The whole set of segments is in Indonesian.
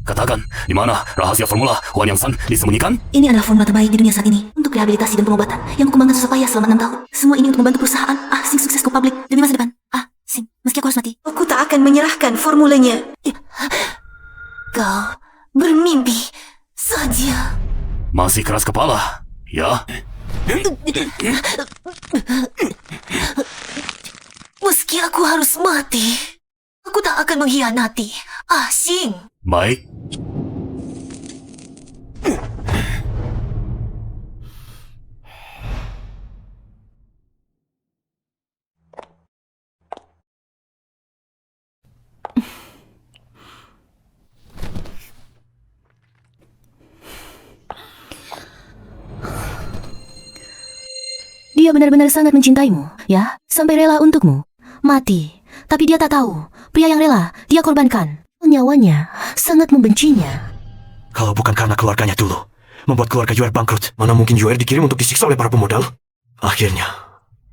Katakan, di mana rahasia formula Huan Yang San disembunyikan? Ini adalah formula terbaik di dunia saat ini untuk rehabilitasi dan pengobatan yang kukembangkan susah payah selama 6 tahun. Semua ini untuk membantu perusahaan Sing sukses go public demi masa depan. Sing, meski aku harus mati, aku tak akan menyerahkan formulanya. Kau bermimpi saja. Masih keras kepala, ya? Meski aku harus mati, aku tak akan mengkhianati Sing. Baik. Dia benar-benar sangat mencintaimu, ya, sampai rela untukmu mati. Tapi dia tak tahu, pria yang rela dia korbankan nyawanya sangat membencinya. Kalau bukan karena keluarganya dulu membuat keluarga Yuer bangkrut, mana mungkin Yuer dikirim untuk disiksa oleh para pemodal? Akhirnya,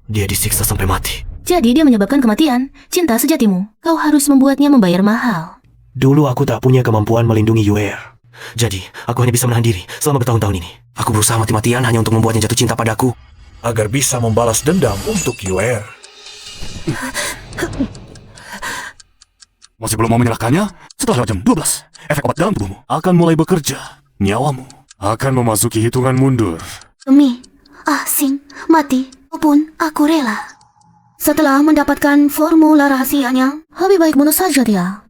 dia disiksa sampai mati. Jadi dia menyebabkan kematian cinta sejatimu. Kau harus membuatnya membayar mahal. Dulu aku tak punya kemampuan melindungi Yuer. Jadi, aku hanya bisa menahan diri selama bertahun-tahun ini. Aku berusaha mati-matian hanya untuk membuatnya jatuh cinta padaku, agar bisa membalas dendam untuk Yuer. Masih belum mau menyerahkannya? Setelah jam 12, efek obat dalam tubuhmu akan mulai bekerja. Nyawamu akan memasuki hitungan mundur. Demi Sing mati, pun aku rela. Setelah mendapatkan formula rahasianya, lebih baik bunuh saja dia.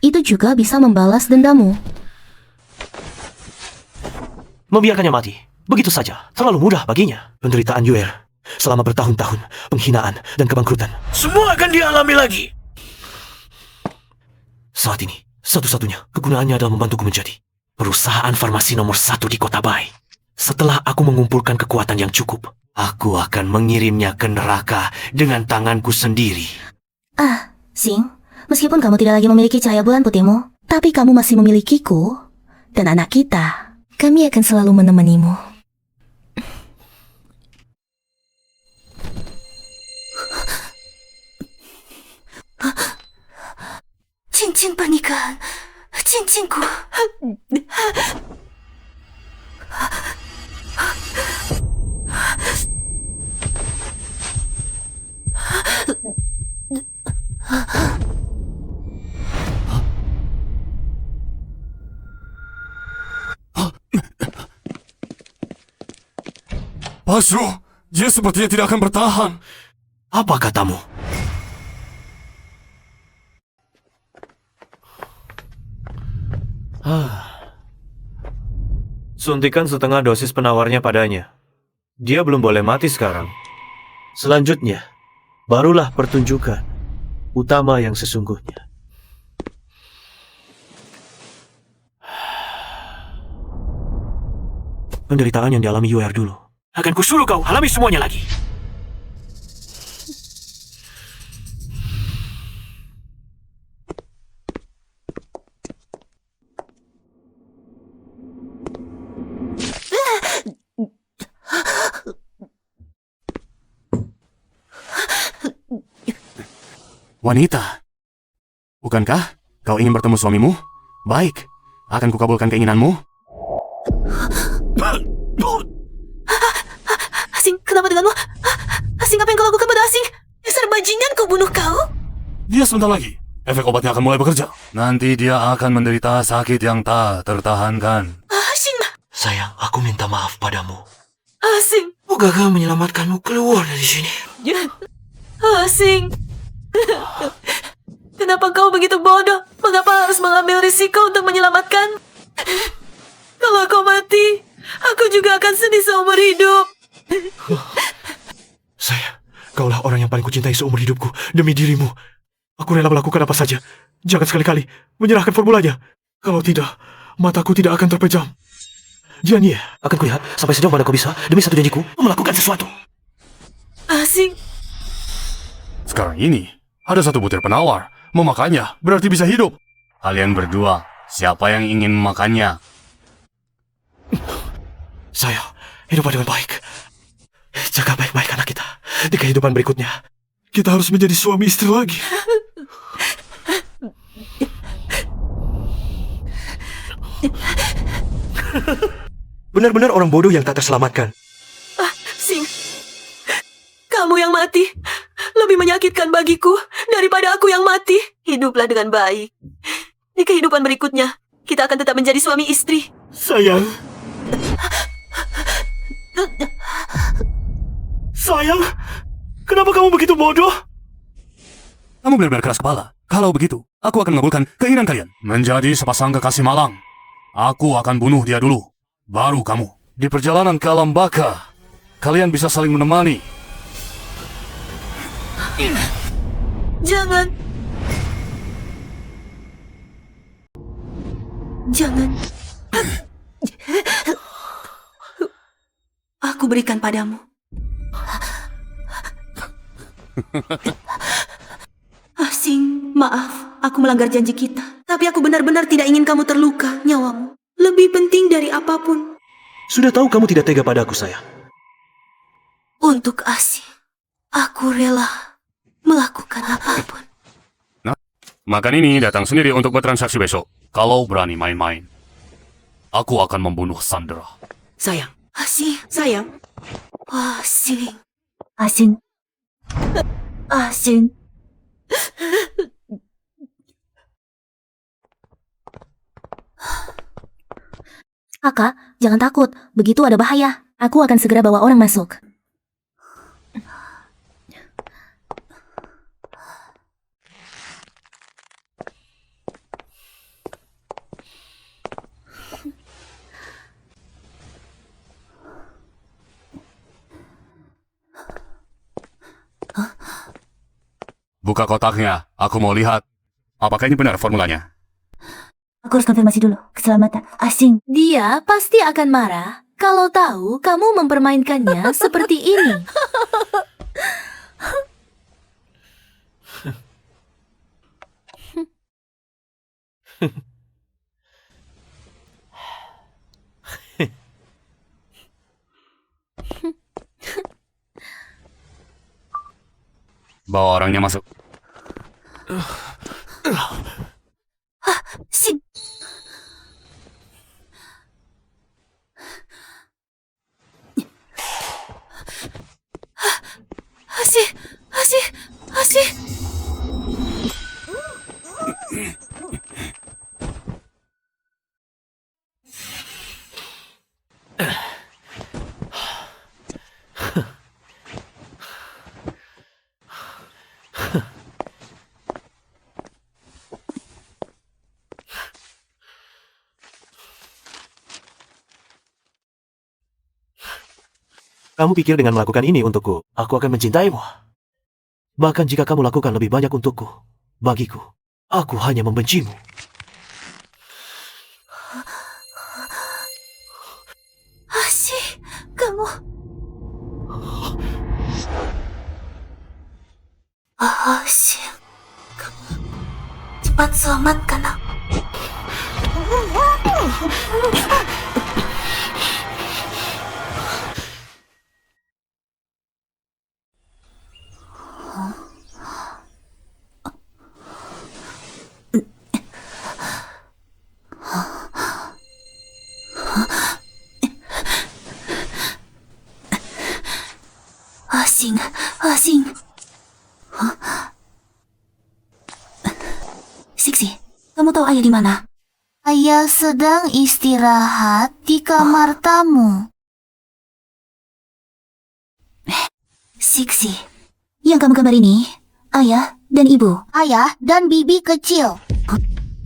Itu juga bisa membalas dendammu. membiarkannya mati. Begitu saja, terlalu mudah baginya. Penderitaan Yuer selama bertahun-tahun, penghinaan dan kebangkrutan. Semua akan dialami lagi. Saat ini, satu-satunya kegunaannya adalah membantuku menjadi perusahaan farmasi nomor 1 di kota Bai. Setelah aku mengumpulkan kekuatan yang cukup, aku akan mengirimnya ke neraka dengan tanganku sendiri. Sing, meskipun kamu tidak lagi memiliki cahaya bulan putihmu, tapi kamu masih memilikiku dan anak kita. Kami akan selalu menemanimu. Cincin pernikahan, cincinku. Pashu, dia sepertinya tidak akan bertahan. Apa katamu? Suntikan setengah dosis penawarnya padanya. Dia belum boleh mati sekarang. Selanjutnya, barulah pertunjukan utama yang sesungguhnya. Penderitaan yang dialami Yuer dulu akan kusuruh kau alami semuanya lagi. Wanita, bukankah kau ingin bertemu suamimu? Baik, akan kukabulkan keinginanmu. Asing, kenapa denganmu? Asing, apa yang kau lakukan pada Asing? Dasar bajingan, kau bunuh kau? Dia sebentar lagi, efek obatnya akan mulai bekerja. Nanti dia akan menderita sakit yang tak tertahankan. Asing, Sayang, aku minta maaf padamu. Asing, Gagal menyelamatkanmu keluar dari sini. Asing. Kenapa kau begitu bodoh? Mengapa harus mengambil risiko untuk menyelamatkan? Kalau kau mati, aku juga akan sedih seumur hidup. Sayang, kaulah orang yang paling kucintai seumur hidupku. Demi dirimu, aku rela melakukan apa saja. Jangan sekali-kali menyerahkan formulanya. Kalau tidak, mataku tidak akan terpejam. Jianye, akan kulihat sampai sejauh mana kau bisa, demi satu janjiku, melakukan sesuatu. Asing. Sekarang ini, ada satu butir penawar. Memakannya berarti bisa hidup. Kalian berdua, siapa yang ingin memakannya? Saya hidup dengan baik. Jaga baik-baik anak kita. Di kehidupan berikutnya, kita harus menjadi suami istri lagi. Benar-benar orang bodoh yang tak terselamatkan. Sing, kamu yang mati lebih menyakitkan bagiku daripada aku yang mati. Hiduplah dengan baik. Di kehidupan berikutnya, kita akan tetap menjadi suami istri. Sayang. Sayang, kenapa kamu begitu bodoh? Kamu benar-benar keras kepala. Kalau begitu, aku akan mengabulkan keinginan kalian. Menjadi sepasang kekasih malang. Aku akan bunuh dia dulu. Baru kamu. Di perjalanan ke alam baka, kalian bisa saling menemani. Jangan. Jangan. Aku berikan padamu. Sing, maaf, aku melanggar janji kita. Tapi aku benar-benar tidak ingin kamu terluka, nyawamu. Lebih penting dari apapun. Sudah tahu kamu tidak tega padaku, sayang. Untuk Asing, aku rela melakukan apapun. Makan ini datang sendiri untuk bertransaksi besok. Kalau berani main-main, aku akan membunuh Sandra. Sayang. Asing, sayang. Asing. Asing. Asing. Kakak, jangan takut. Begitu ada bahaya. Aku akan segera bawa orang masuk. Buka kotaknya. Aku mau lihat. Apakah ini benar formulanya? Aku harus konfirmasi dulu. Keselamatan. Asing. Dia pasti akan marah kalau tahu kamu mempermainkannya seperti ini. Bawa orangnya masuk. Sing. Asih. Kamu pikir dengan melakukan ini untukku, aku akan mencintaimu? Bahkan jika kamu lakukan lebih banyak untukku, bagiku, aku hanya membencimu. Asih, kamu. Asih, kamu. Cepat selamatkan aku. Asing. Siksi, kamu tahu ayah di mana? Ayah sedang istirahat di kamar tamu. Siksi, yang kamu gambar ini, ayah dan ibu. Ayah dan bibi kecil.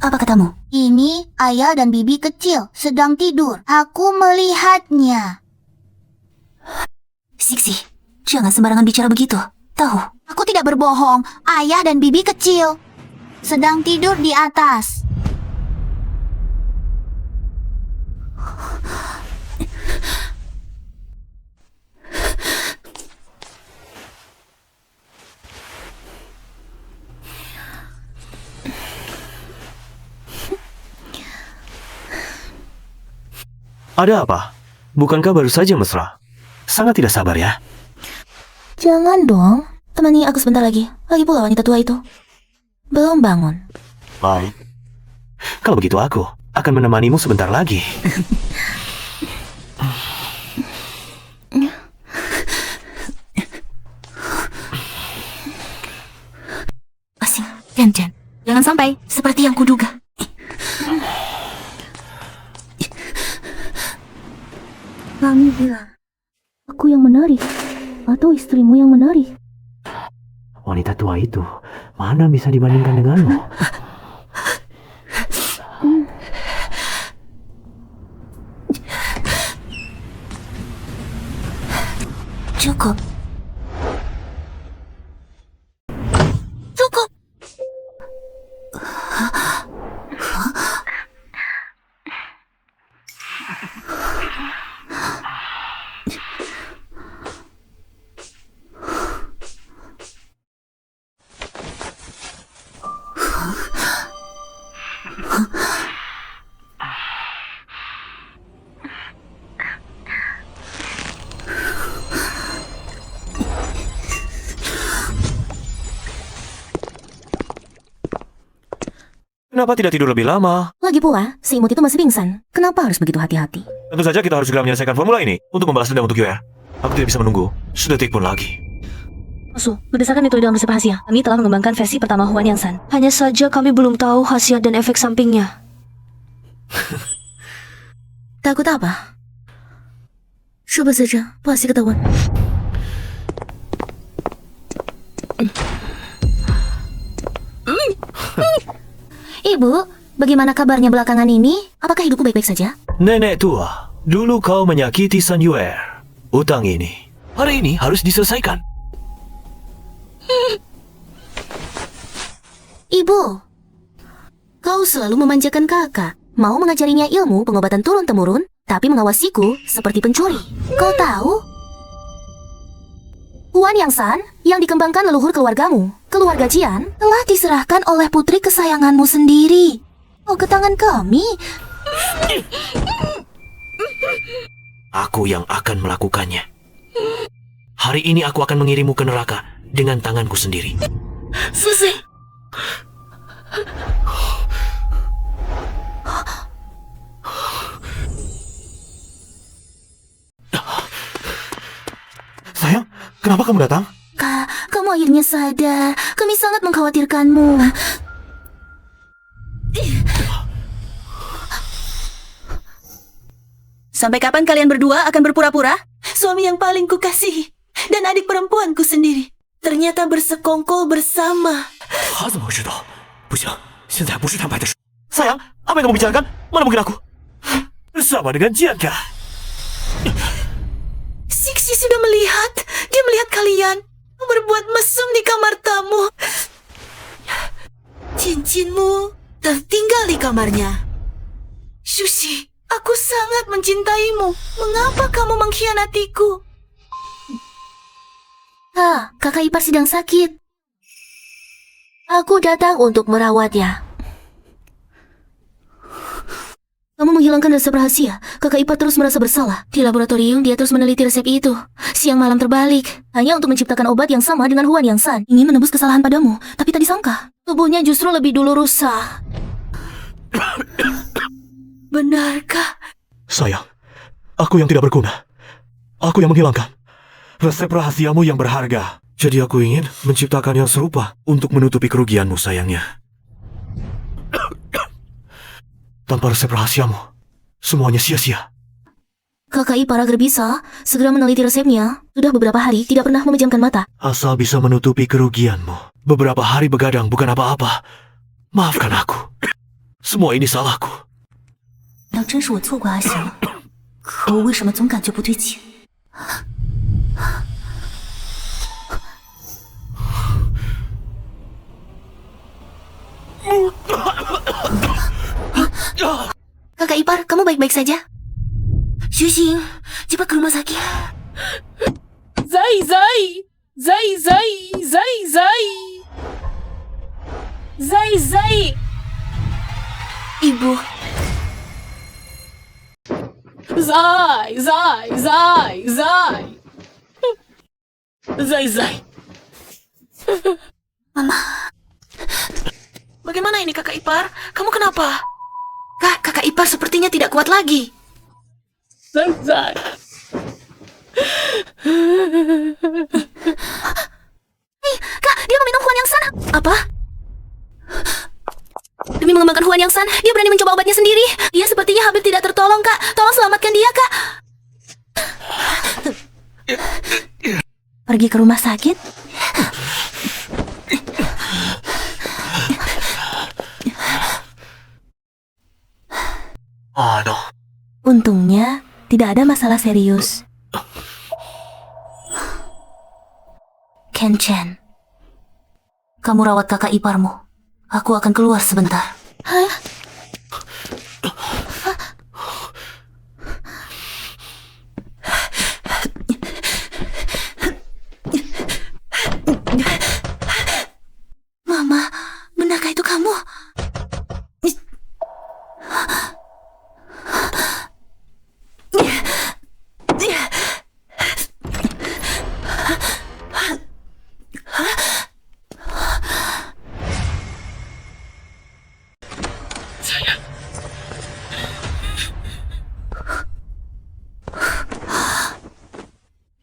Apa katamu? Ini ayah dan bibi kecil sedang tidur. Aku melihatnya. Siksi, jangan sembarangan bicara begitu. Tahu? Aku tidak berbohong. Ayah dan bibi kecil sedang tidur di atas. Ada apa? Bukankah baru saja mesra? Sangat tidak sabar ya. Jangan dong. Temani aku sebentar lagi. Lagi pula wanita tua itu belum bangun. Baik. Kalau begitu aku akan menemanimu sebentar lagi. Asing, Jan, jangan sampai. seperti yang kuduga. Kami bilang, aku yang menarik, atau istrimu yang menarik? Wanita tua itu mana bisa dibandingkan denganmu? Cukup. Cukup. Kenapa tidak tidur lebih lama? Lagi pula, si imut itu masih pingsan. Kenapa harus begitu hati-hati? Tentu saja kita harus segera menyelesaikan formula ini untuk membalas dendam untuk UR. Aku tidak bisa menunggu sedetik pun lagi. Su, berdasarkan metode dalam resep rahasia, kami telah mengembangkan versi pertama Huan Yansan. Hanya saja kami belum tahu khasiat dan efek sampingnya. Takut apa? Coba saja, pasti ketahuan. Ibu, bagaimana kabarnya belakangan ini? Apakah hidupku baik-baik saja? Nenek tua, dulu kau menyakiti San UR. Utang ini, hari ini harus diselesaikan. Ibu, kau selalu memanjakan kakak. Mau mengajarinya ilmu pengobatan turun-temurun, tapi mengawasiku seperti pencuri. Kau tahu? Huan Yangsan yang dikembangkan leluhur keluargamu, keluarga Jian, telah diserahkan oleh putri kesayanganmu sendiri. Oh, ke tangan kami. Aku yang akan melakukannya. Hari ini aku akan mengirimu ke neraka dengan tanganku sendiri. Susi. Sayang, kenapa kamu datang? Kak, kamu akhirnya sadar. Kami sangat mengkhawatirkanmu. Sampai kapan kalian berdua akan berpura-pura? Suami yang paling kukasihi dan adik perempuanku sendiri ternyata bersekongkol bersama. Sayang, apa yang kamu bicarakan? Mana mungkin aku? Bersama dengan Jianka. Sixi sudah melihat. Dia melihat kalian berbuat mesum di kamar tamu. Cincinmu tertinggal di kamarnya. Sushi, aku sangat mencintaimu. Mengapa kamu mengkhianatiku? Kakak ipar sedang sakit. Aku datang untuk merawatnya. Kamu menghilangkan resep rahasia. Kakak ipar terus merasa bersalah. Di laboratorium dia terus meneliti resep itu. Siang malam terbalik. Hanya untuk menciptakan obat yang sama dengan Huan Yangsan. Ingin menebus kesalahan padamu. Tapi tak disangka. Tubuhnya justru lebih dulu rusak. Benarkah? Sayang, aku yang tidak berguna. Aku yang menghilangkan resep rahasiamu yang berharga. Jadi aku ingin menciptakan yang serupa untuk menutupi kerugianmu, sayangnya. Tanpa resep rahasiamu, semuanya sia-sia. Kakak ipar agar bisa segera meneliti resepnya. Sudah beberapa hari tidak pernah memejamkan mata. Asal bisa menutupi kerugianmu. Beberapa hari begadang bukan apa-apa. Maafkan aku. Semua ini salahku. 要真是我错过阿翔，可我为什么总感觉不对劲？ Kakak ipar, kamu baik-baik saja? Xuxing, cepat ke rumah sakit. Zai, Zai! Zai, Zai! Zai, Zai! Zai, Zai! Ibu, Zai, Zai, Zai, Zai! Zai, Zai! bagaimana ini kakak ipar? Kamu kenapa? Kakak kakak ipar sepertinya tidak kuat lagi. Hei, Kak, dia meminum Huan Yang San. Apa? Demi mengembangkan Huan Yang San, dia berani mencoba obatnya sendiri. Dia sepertinya hampir tidak tertolong, Kak. Tolong selamatkan dia, Kak. Pergi ke rumah sakit? Aduh. Untungnya tidak ada masalah serius. Ken Chen, kamu rawat kakak iparmu. Aku akan keluar sebentar. Mama, benarkah itu kamu?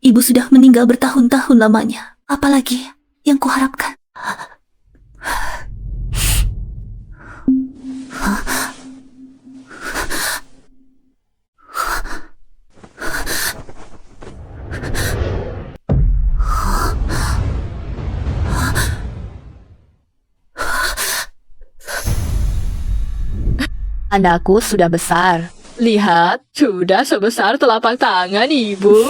Ibu sudah meninggal bertahun-tahun lamanya. Apalagi yang kuharapkan? Anakku sudah besar. Lihat, sudah sebesar telapak tangan ibu.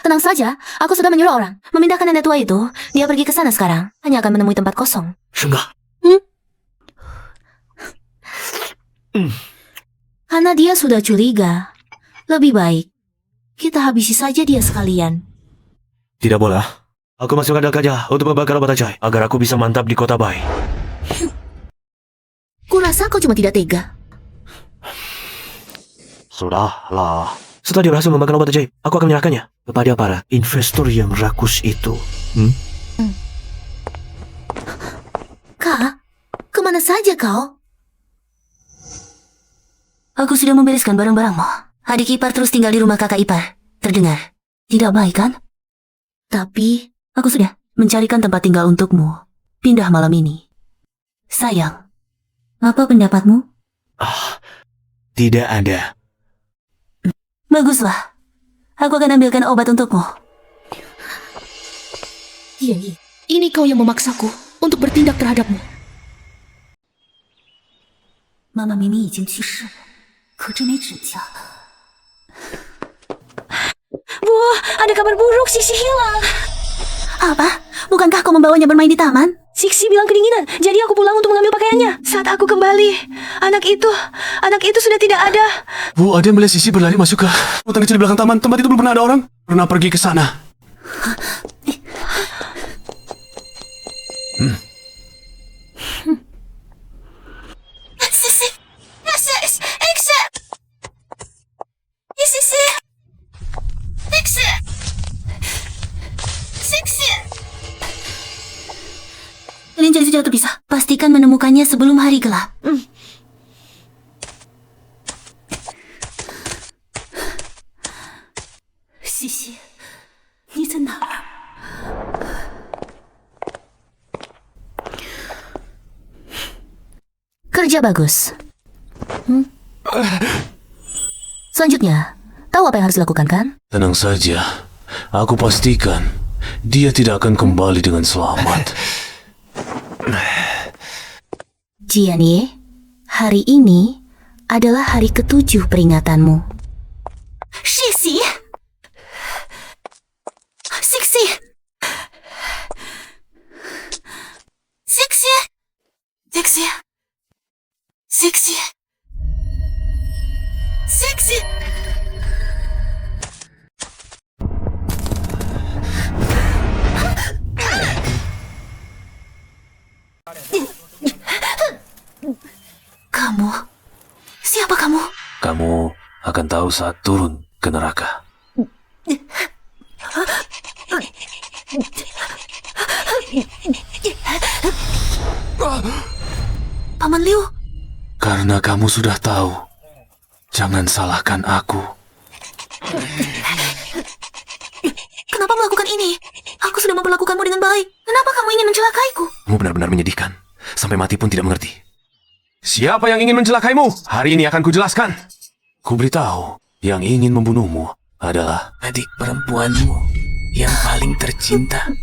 Tenang saja, aku sudah menyuruh orang memindahkan nenek tua itu. Dia pergi ke sana sekarang. Hanya akan menemui tempat kosong. Sudah. Karena dia sudah curiga. Lebih baik kita habisi saja dia sekalian. Tidak boleh. Aku masih mengandalkan dia untuk membakar obat ajai agar aku bisa mantap di kota Bai. Kurasa kau cuma tidak tega. Sudahlah. Setelah dia berhasil membakar obat ajaib, aku akan menyerahkannya kepada para investor yang rakus itu. Kak, kemana saja kau? Aku sudah membereskan barang-barangmu. Adik ipar terus tinggal di rumah kakak ipar. Terdengar tidak baik kan? Tapi aku sudah mencarikan tempat tinggal untukmu. Pindah malam ini. Sayang, apa pendapatmu? Tidak ada. Baguslah. Aku akan ambilkan obat untukmu. Ini kau yang memaksaku untuk bertindak terhadapmu. Mama Mimi 已经去世了，可这枚指甲。 Bu, ada kabar buruk, Siksi hilang. Apa? Bukankah kau membawanya bermain di taman? Siksi bilang kedinginan, jadi aku pulang untuk mengambil pakaiannya. Saat aku kembali, anak itu sudah tidak ada. Bu, ada yang melihat Sisi berlari masuk ke hutan kecil di belakang taman. Tempat itu belum pernah ada orang. Pernah pergi ke sana. Sisi, exit. Sisi, exit. Sisi. Kalian cari sejauh bisa. Pastikan menemukannya sebelum hari gelap. Sisi, 你在哪儿？ Kerja bagus. Selanjutnya, tahu apa yang harus dilakukan kan? Tenang saja. Aku pastikan dia tidak akan kembali dengan selamat. Jianye, hari ini adalah hari ke-7 peringatanmu. Sisi, Seksi. Seksi. Kamu? Siapa kamu? Kamu akan tahu saat turun ke neraka. Paman Liu. Karena kamu sudah tahu, jangan salahkan aku. Kenapa melakukan ini? Aku sudah memperlakukanmu dengan baik. Kenapa kamu ingin mencelakaiku? Kamu benar-benar menyedihkan. Sampai mati pun tidak mengerti. Siapa yang ingin mencelakaimu? Hari ini akan kujelaskan. Ku beritahu, yang ingin membunuhmu adalah adik perempuanmu yang paling tercinta.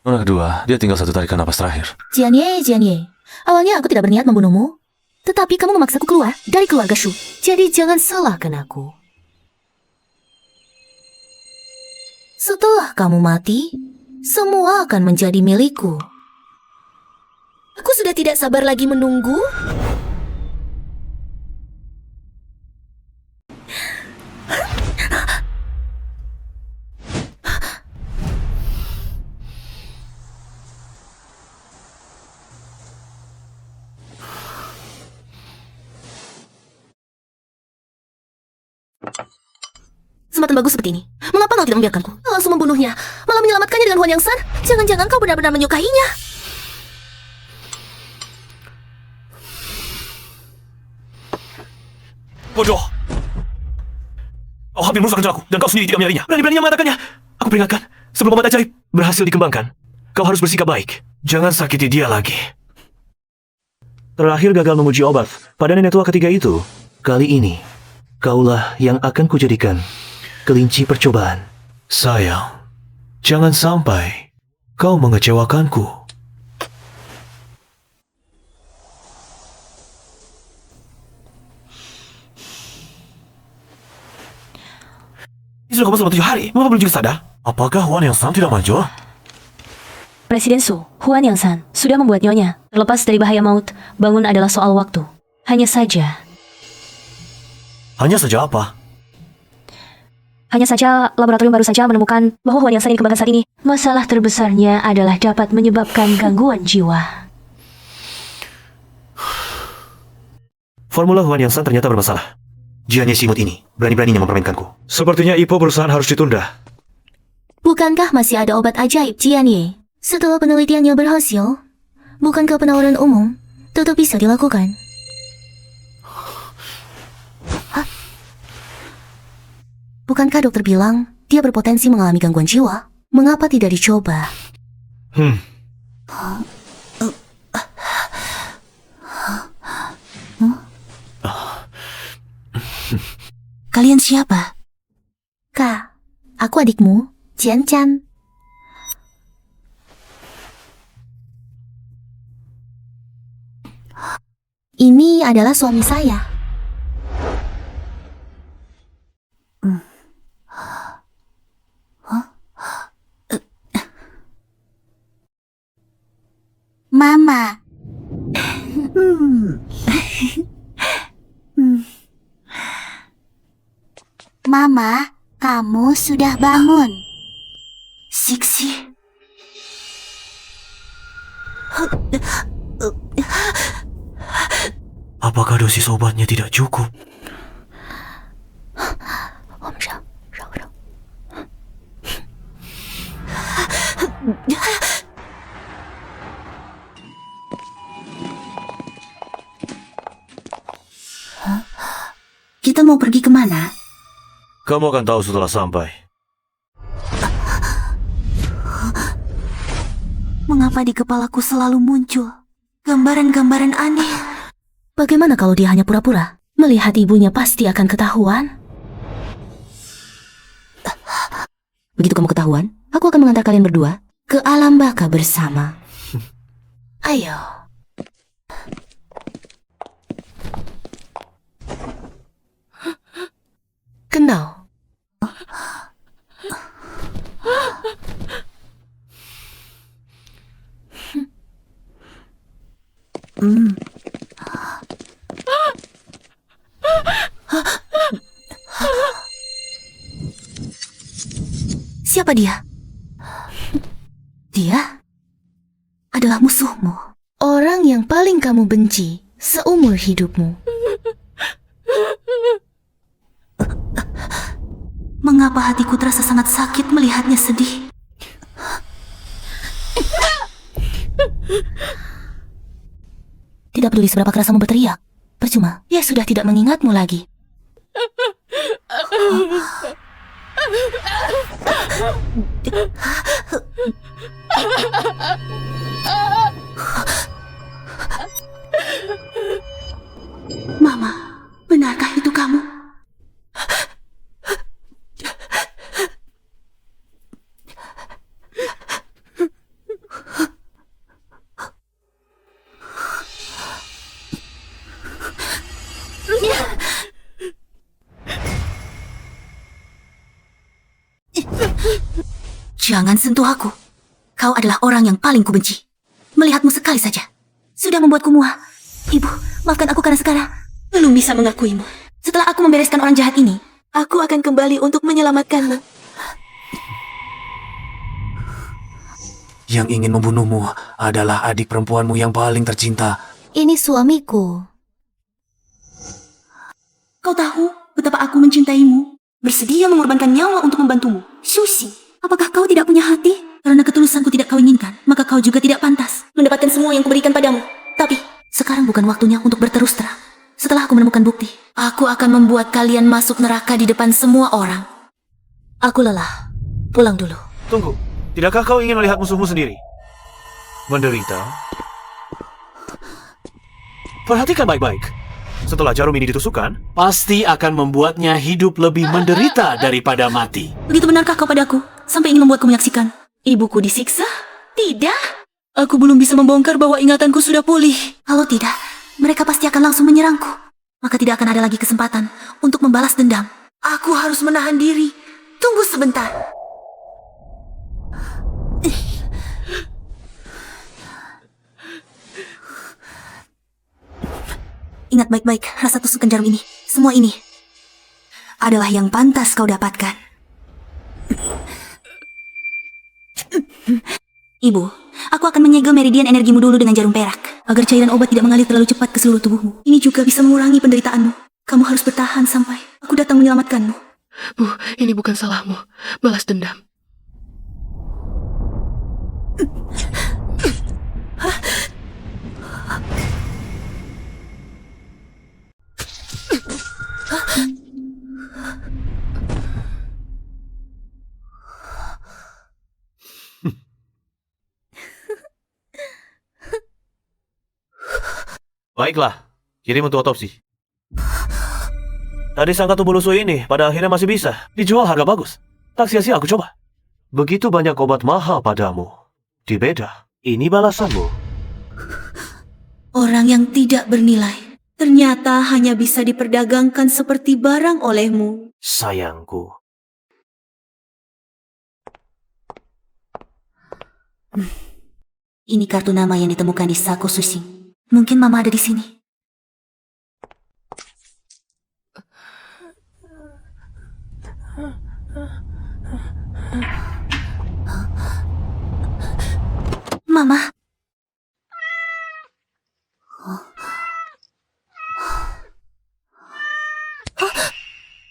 Nona kedua, dia tinggal satu tarikan napas terakhir. Jianye, awalnya aku tidak berniat membunuhmu, tetapi kamu memaksaku keluar dari keluarga Shu. Jadi jangan salahkan aku. Setelah kamu mati, semua akan menjadi milikku. Aku sudah tidak sabar lagi menunggu. Kesempatan bagus seperti ini. Mengapa kau tidak membiarkanku? Kau langsung membunuhnya, malah menyelamatkannya dengan Huan Yang San. Jangan-jangan kau benar-benar menyukainya. Bodoh! Kau hampir merusak rencanaku, dan kau sendiri tidak menyadarinya. Berani-beraninya mengatakannya. Aku peringatkan, sebelum obat ajaib berhasil dikembangkan, kau harus bersikap baik. Jangan sakiti dia lagi. Terakhir gagal menguji obat pada nenek tua ketiga itu. Kali ini, kaulah yang akan kujadikan kelinci percobaan. Sayang, jangan sampai kau mengecewakanku. Ini sudah selama 7 hari, mengapa belum juga sadar? Apakah Huan Yang San tidak maju? Presiden Su, Huan Yang San, sudah membuat nyonya. Terlepas dari bahaya maut, bangun adalah soal waktu. Hanya saja apa? Hanya saja, laboratorium baru saja menemukan bahwa Huan Yang San yang dikembangkan saat ini, masalah terbesarnya adalah dapat menyebabkan gangguan jiwa. Formula Huan Yang San ternyata bermasalah. Jianye Simut ini berani-beraninya mempermainkanku. Sepertinya Ipo perusahaan harus ditunda. Bukankah masih ada obat ajaib, Jianye? Setelah penelitiannya berhasil, bukankah penawaran umum tetap bisa dilakukan? Bukankah dokter bilang dia berpotensi mengalami gangguan jiwa? Mengapa tidak dicoba? Kalian siapa? Kak, aku adikmu, Jian Chan. Ini adalah suami saya. Mama. Mama, kamu sudah bangun. Siksi. Apakah dosis obatnya tidak cukup? Kita mau pergi kemana? Kamu akan tahu setelah sampai. Mengapa di kepalaku selalu muncul gambaran-gambaran aneh? Bagaimana kalau dia hanya pura-pura? Melihat ibunya pasti akan ketahuan. Begitu kamu ketahuan, aku akan mengantar kalian berdua ke alam baka bersama. Ayo. kenal. Siapa dia? Dia adalah musuhmu. Orang yang paling kamu benci seumur hidupmu. Mengapa hatiku terasa sangat sakit melihatnya sedih? Tidak peduli seberapa keras kamu berteriak, percuma, dia sudah tidak mengingatmu lagi. Mama, benarkah itu kamu? Jangan sentuh aku. Kau adalah orang yang paling kubenci. Melihatmu sekali saja sudah membuatku muak. Ibu, maafkan aku karena sekarang belum bisa mengakuimu. Setelah aku membereskan orang jahat ini, aku akan kembali untuk menyelamatkanmu. Yang ingin membunuhmu adalah adik perempuanmu yang paling tercinta. Ini suamiku. Kau tahu betapa aku mencintaimu, bersedia mengorbankan nyawa untuk membantumu. Susi, apakah kau tidak punya hati? Karena ketulusanku tidak kau inginkan, maka kau juga tidak pantas mendapatkan semua yang kuberikan padamu. Tapi, sekarang bukan waktunya untuk berterus terang. Setelah aku menemukan bukti, aku akan membuat kalian masuk neraka di depan semua orang. Aku lelah. Pulang dulu. Tunggu, tidakkah kau ingin melihat musuhmu sendiri menderita? Perhatikan baik-baik. Setelah jarum ini ditusukkan, pasti akan membuatnya hidup lebih menderita daripada mati. Begitu benarkah kau padaku, sampai ingin membuatku menyaksikan ibuku disiksa? Tidak. Aku belum bisa membongkar bahwa ingatanku sudah pulih. Kalau tidak, mereka pasti akan langsung menyerangku. Maka tidak akan ada lagi kesempatan untuk membalas dendam. Aku harus menahan diri. Tunggu sebentar. Ingat baik-baik rasa tusukan jarum ini. Semua ini adalah yang pantas kau dapatkan. Ibu, aku akan menyegel meridian energimu dulu dengan jarum perak, agar cairan obat tidak mengalir terlalu cepat ke seluruh tubuhmu. Ini juga bisa mengurangi penderitaanmu. Kamu harus bertahan sampai aku datang menyelamatkanmu. Bu, ini bukan salahmu. Balas dendam. Baiklah, kirim untuk otopsi. Tadi sangka tubuh lusuh ini pada akhirnya masih bisa dijual harga bagus. Tak sia-sia aku coba. Begitu banyak obat mahal padamu. Dibeda, ini balasanmu. Orang yang tidak bernilai ternyata hanya bisa diperdagangkan seperti barang olehmu. Sayangku. Ini kartu nama yang ditemukan di Sako Sushi. Mungkin Mama ada di sini. Mama.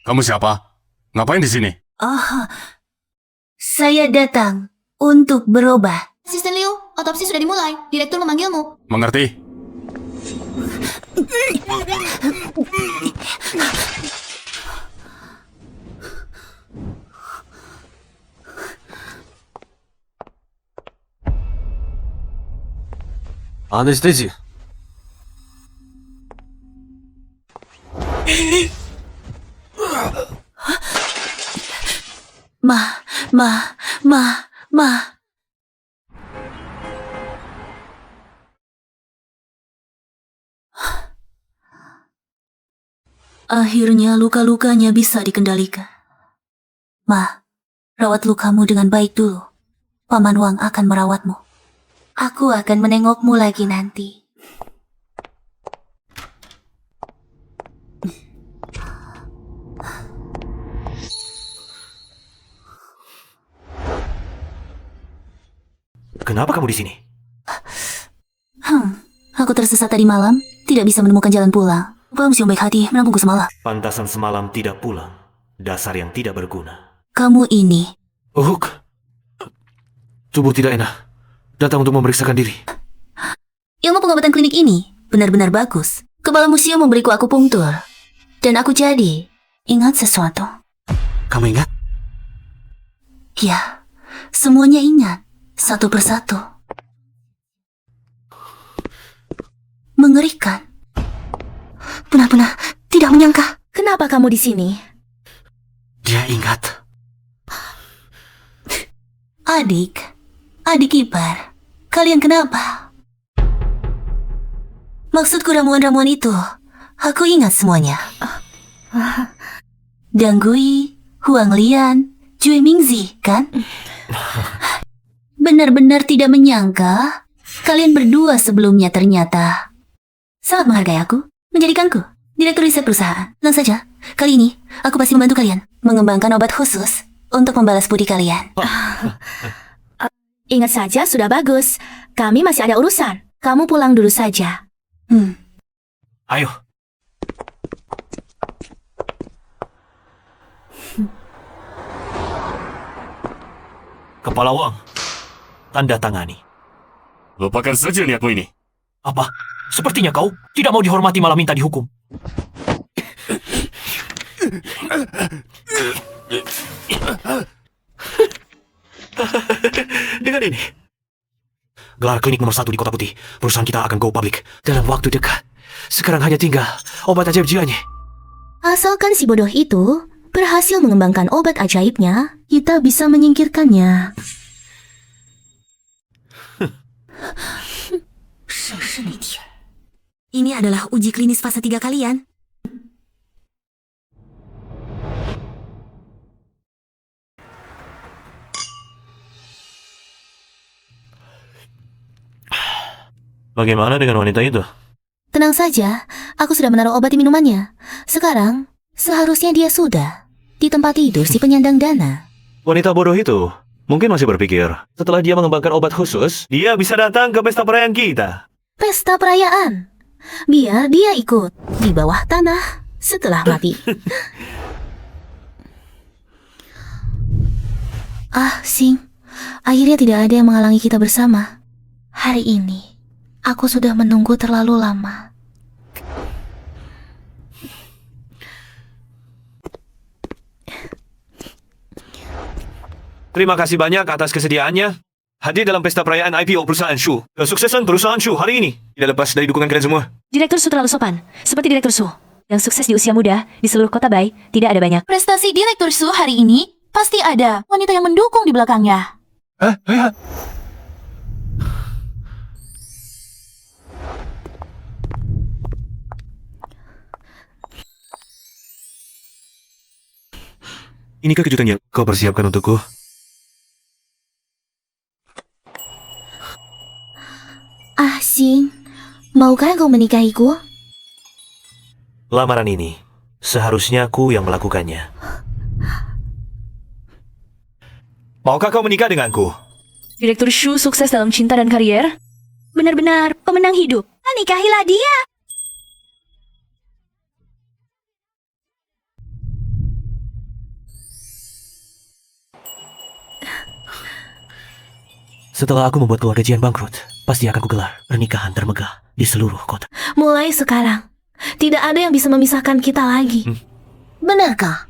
Kamu siapa? Ngapain di sini? Oh, saya datang untuk berubah. Asisten Liu, otopsi sudah dimulai. Direktur memanggilmu. Mengerti? Anestezi. Ma. Akhirnya luka-lukanya bisa dikendalikan. Ma, rawat lukamu dengan baik dulu. Paman Wang akan merawatmu. Aku akan menengokmu lagi nanti. Kenapa kamu di sini? Aku tersesat tadi malam, tidak bisa menemukan jalan pulang. Bang Siung baik hati menampungku semalam. Pantasan semalam tidak pulang. Dasar yang tidak berguna. Kamu ini, Uhuk. Tubuh tidak enak. Datang untuk memeriksakan diri. ilmu pengobatan klinik ini benar-benar bagus. Kepala museum memberiku akupunktur. Dan aku jadi ingat sesuatu. Kamu ingat? Ya, semuanya ingat. Satu persatu. Mengerikan. Benar-benar tidak menyangka. Kenapa kamu di sini? Dia ingat. Adik ipar, kalian kenapa? Maksudku ramuan-ramuan itu, aku ingat semuanya. Dang Gui, Huang Lian, Jue Mingzi, kan? Benar-benar tidak menyangka kalian berdua sebelumnya ternyata sangat menghargai aku, menjadikanku direktur riset perusahaan. Tenang saja, kali ini aku pasti membantu kalian mengembangkan obat khusus untuk membalas budi kalian. Ingat saja, sudah bagus. Kami masih ada urusan. Kamu pulang dulu saja. Ayo. Kepala Wang. Tanda tangani. Lupakan saja niatmu ini. Apa? Sepertinya kau tidak mau dihormati malah minta dihukum. Dengan ini, gelar klinik nomor 1 di Kota Putih. Perusahaan kita akan go public dalam waktu dekat. Sekarang hanya tinggal obat ajaib jianya. Asalkan si bodoh itu berhasil mengembangkan obat ajaibnya, kita bisa menyingkirkannya. Ini adalah uji klinis fase 3 kalian. Bagaimana dengan wanita itu? Tenang saja, aku sudah menaruh obat di minumannya. Sekarang, seharusnya dia sudah di tempat tidur si penyandang dana. Wanita bodoh itu mungkin masih berpikir, setelah dia mengembangkan obat khusus, dia bisa datang ke pesta perayaan kita. Pesta perayaan. Biar dia ikut di bawah tanah setelah mati. Sing, akhirnya tidak ada yang menghalangi kita bersama. Hari ini, aku sudah menunggu terlalu lama. Terima kasih banyak atas kesediaannya hadir dalam pesta perayaan IPO perusahaan Shu. Kesuksesan perusahaan Shu hari ini tidak lepas dari dukungan kalian semua. Direktur Su terlalu sopan, seperti Direktur Su. Yang sukses di usia muda, di seluruh kota Bai, tidak ada banyak. Prestasi Direktur Su hari ini pasti ada wanita yang mendukung di belakangnya. Inikah kejutan yang kau persiapkan untukku? Sing, maukah kau menikahiku? Lamaran ini seharusnya aku yang melakukannya. Maukah kau menikah denganku? Direktur Shu sukses dalam cinta dan karier. Benar-benar pemenang hidup. Nikahilah dia. Setelah aku membuat keluarga Jian bangkrut, pasti akan kugelar pernikahan termegah di seluruh kota. Mulai sekarang, tidak ada yang bisa memisahkan kita lagi. Benarkah?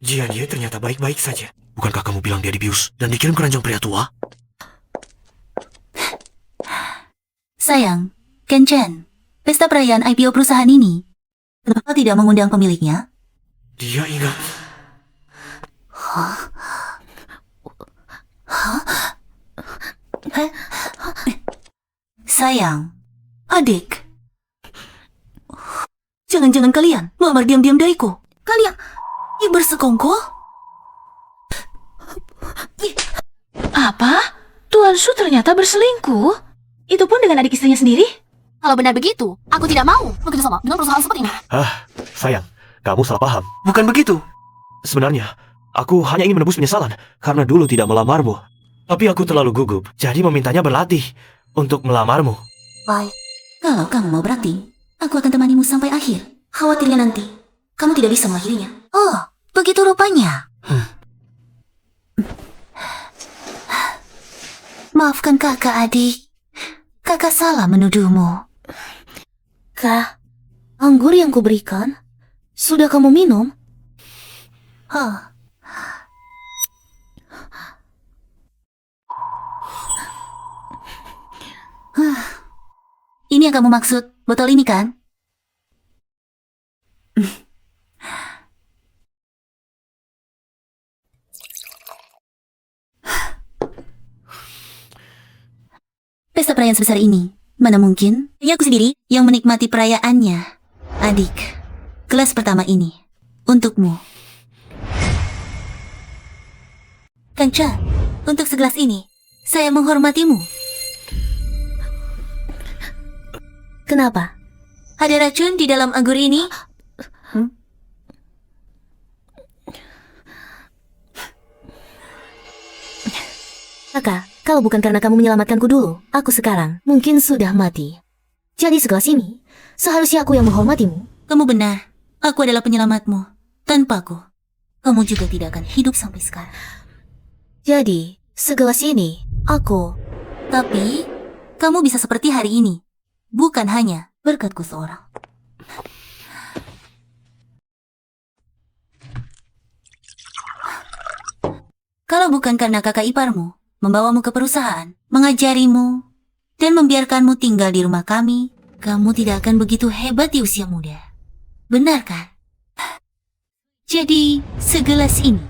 Jian Ye ternyata baik-baik saja. Bukankah kamu bilang dia dibius dan dikirim ke ranjang pria tua? Sayang, Ken Chen, pesta perayaan IPO perusahaan ini, kenapa tidak mengundang pemiliknya? Dia ingat. Sayang, adik. Jangan-jangan kalian melamar diam-diam dariku. Kalian bersekongkol? Apa? Tuan Su ternyata berselingkuh? Itu pun dengan adik istrinya sendiri? Kalau benar begitu, aku tidak mau bekerja sama dengan perusahaan seperti ini. Sayang, kamu salah paham. Bukan begitu. Sebenarnya, aku hanya ingin menebus penyesalan karena dulu tidak melamarmu. Tapi aku terlalu gugup, jadi memintanya berlatih untuk melamarmu. Baik. Kalau kamu mau berlatih, aku akan temanimu sampai akhir. Khawatirnya nanti, kamu tidak bisa mengakhirinya. Oh, begitu rupanya. Maafkan kakak, adik. Kakak salah menuduhmu. Kak, anggur yang kuberikan, sudah kamu minum? Ini yang kamu maksud, botol ini kan? Pesta perayaan sebesar ini, mana mungkin? Hanya aku sendiri yang menikmati perayaannya. Adik, gelas pertama ini, untukmu. Kanca, untuk segelas ini, saya menghormatimu. Kenapa? Ada racun di dalam anggur ini? Kakak, kalau bukan karena kamu menyelamatkanku dulu, aku sekarang mungkin sudah mati. Jadi segelas ini, seharusnya aku yang menghormatimu. Kamu benar, aku adalah penyelamatmu. Tanpaku, kamu juga tidak akan hidup sampai sekarang. Jadi, segelas ini, aku... Tapi, kamu bisa seperti hari ini. Bukan hanya berkatku seorang. Kalau bukan karena kakak iparmu membawamu ke perusahaan, mengajarimu, dan membiarkanmu tinggal di rumah kami, kamu tidak akan begitu hebat di usia muda. Benar kan? Jadi, segelas ini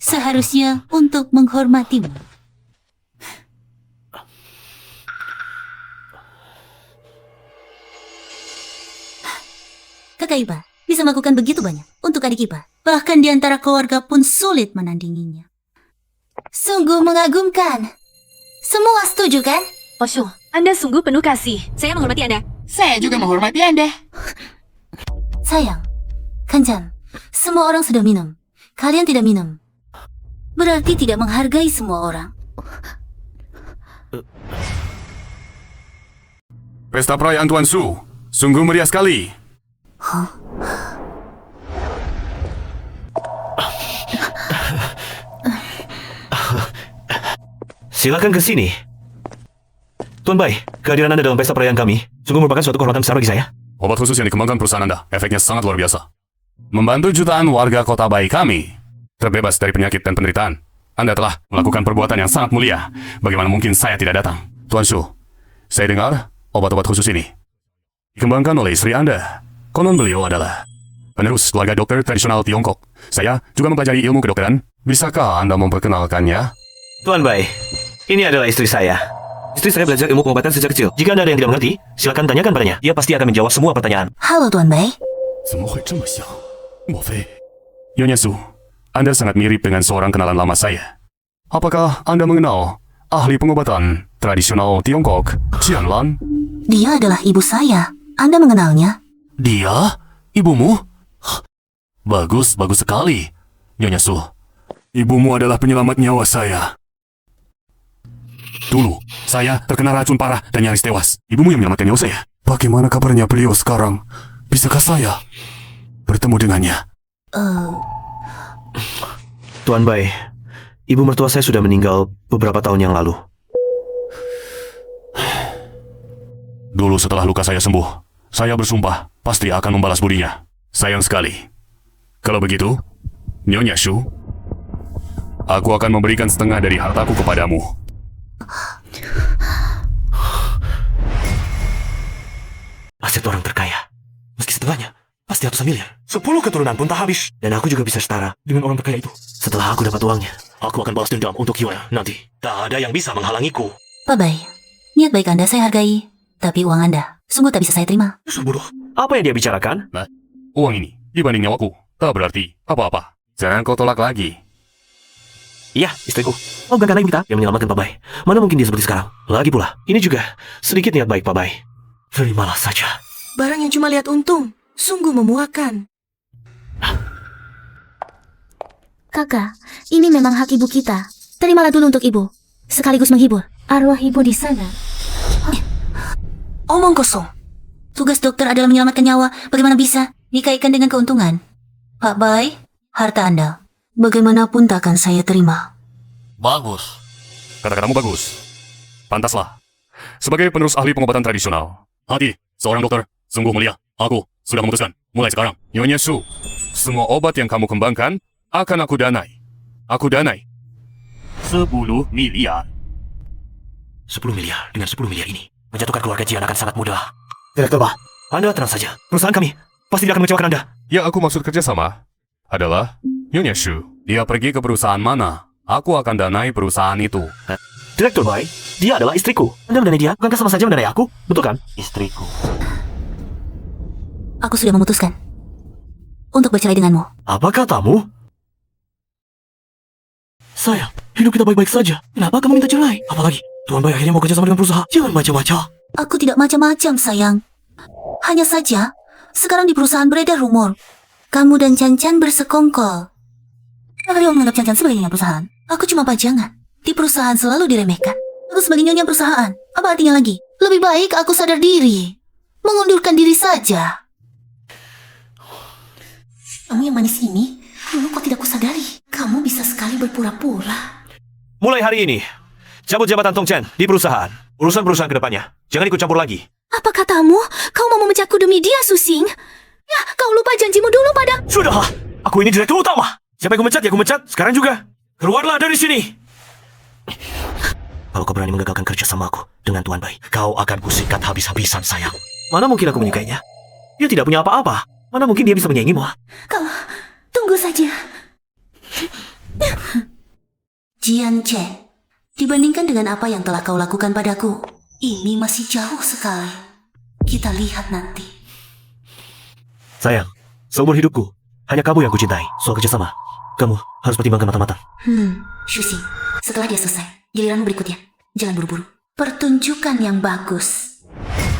seharusnya untuk menghormatimu. Kakak Ipa bisa melakukan begitu banyak untuk adik Ipa. Bahkan di antara keluarga pun sulit menandinginya. Sungguh mengagumkan. Semua setuju kan? Osho, Anda sungguh penuh kasih. Saya menghormati Anda. Saya juga menghormati Anda. Sayang, Kancan, semua orang sudah minum. Kalian tidak minum. Berarti tidak menghargai semua orang. Pesta perayaan Tuan Su, sungguh meriah sekali. Silakan ke sini. Tuan Bai, kehadiran Anda dalam pesta perayaan kami sungguh merupakan suatu kehormatan besar bagi saya. Obat khusus yang dikembangkan perusahaan Anda, efeknya sangat luar biasa. Membantu jutaan warga kota Bai kami terbebas dari penyakit dan penderitaan. Anda telah melakukan perbuatan yang sangat mulia. Bagaimana mungkin saya tidak datang? Tuan Su, saya dengar obat-obat khusus ini dikembangkan oleh istri Anda. Konon beliau adalah penerus keluarga dokter tradisional Tiongkok. Saya juga mempelajari ilmu kedokteran. Bisakah Anda memperkenalkannya? Tuan Bai, ini adalah istri saya. Istri saya belajar ilmu pengobatan sejak kecil. Jika Anda ada yang tidak mengerti, silakan tanyakan padanya. Dia pasti akan menjawab semua pertanyaan. Halo Tuan Bai. 怎么会这么像？莫非 Nyonya Su, Anda sangat mirip dengan seorang kenalan lama saya. Apakah Anda mengenal ahli pengobatan tradisional Tiongkok, Qianlan? Dia adalah ibu saya. Anda mengenalnya? Dia? Ibumu? Bagus, bagus sekali. Nyonya Su, ibumu adalah penyelamat nyawa saya. Dulu, saya terkena racun parah dan nyaris tewas. Ibumu yang menyelamatkan nyawa saya. Bagaimana kabarnya beliau sekarang? Bisakah saya bertemu dengannya? Tuan Bai, ibu mertua saya sudah meninggal beberapa tahun yang lalu. Dulu setelah luka saya sembuh, saya bersumpah pasti akan membalas budinya. Sayang sekali. Kalau begitu, Nyonya Shu, aku akan memberikan setengah dari hartaku kepadamu. Aset orang terkaya. Meski setengahnya, pasti ratusan miliar. 10 keturunan pun tak habis. Dan aku juga bisa setara dengan orang terkaya itu. Setelah aku dapat uangnya, aku akan balas dendam untuk Yuan nanti. Tak ada yang bisa menghalangiku. Pak Bai, niat baik Anda saya hargai, tapi uang Anda sungguh tak bisa saya terima. Dasar bodoh. Apa yang dia bicarakan? Uang ini dibanding nyawaku tak berarti apa-apa. Jangan kau tolak lagi. Iya, istriku. Oh, bukan karena ibu kita yang menyelamatkan Pak Bai. Mana mungkin dia seperti sekarang? Lagi pula, ini juga sedikit niat baik Pak Bai. Terimalah saja. Barang yang cuma lihat untung, sungguh memuakan. Kakak, ini memang hak ibu kita. Terimalah dulu untuk ibu, sekaligus menghibur arwah ibu di sana. Omong kosong. Tugas dokter adalah menyelamatkan nyawa. Bagaimana bisa dikaitkan dengan keuntungan? Pak Bai, harta Anda bagaimanapun tak akan saya terima. Bagus. Kata-katamu bagus. Pantaslah. Sebagai penerus ahli pengobatan tradisional, Hati, seorang dokter, sungguh mulia. Aku sudah memutuskan, mulai sekarang, Nyonya Su, semua obat yang kamu kembangkan akan aku danai. Aku danai 10 miliar. 10 miliar dengan 10 miliar ini. Menjatuhkan keluarga Jian akan sangat mudah. Direktur Bah, Anda tenang saja. Perusahaan kami pasti tidak akan mengecewakan Anda. Ya, aku maksud kerjasama adalah Nyonya Shu. Dia pergi ke perusahaan mana, aku akan danai perusahaan itu. Direktur Bai, dia adalah istriku. Anda mendanai dia, bukankah sama saja mendanai aku? Betul kan? Istriku. Aku sudah memutuskan untuk bercerai denganmu. Apa katamu? Sayang, hidup kita baik-baik saja. Kenapa kamu minta cerai? Apalagi, Tuan Bai akhirnya mau kerja sama dengan perusahaan. Jangan macam-macam. Aku tidak macam-macam, sayang. Hanya saja, sekarang di perusahaan beredar rumor kamu dan Chan-Chan bersekongkol. Kenapa dia menganggap Chan-Chan sebagai nyonya perusahaan? Aku cuma pajangan. Di perusahaan selalu diremehkan. Aku sebagai nyonya perusahaan. Apa artinya lagi? Lebih baik aku sadar diri. Mengundurkan diri saja. Kamu yang manis ini, dulu kok tidak kusadari. Kamu bisa sekali berpura-pura. Mulai hari ini, cabut jabatan Tong Chen di perusahaan. Urusan perusahaan ke depannya. Jangan ikut campur lagi. Apa katamu? Kau mau memecatku demi dia, Susing? Ya, kau lupa janjimu dulu pada... Sudahlah, aku ini direktur utama. Siapa yang kumecat, ya kumecat. Sekarang juga. Keluarlah dari sini. Kalau kau berani menggagalkan kerja sama aku dengan Tuan Bai, kau akan kusikat habis-habisan, sayang. Mana mungkin aku menyukainya? Dia tidak punya apa-apa. Mana mungkin dia bisa menyaingimu? Kau, tunggu saja. Jian Chen, dibandingkan dengan apa yang telah kau lakukan padaku, ini masih jauh sekali. Kita lihat nanti. Sayang, seumur hidupku, hanya kamu yang kucintai. Soal kerjasama, kamu harus pertimbangkan matang-matang. Shuxing, setelah dia selesai, giliranmu berikutnya. Jangan buru-buru. Pertunjukan yang bagus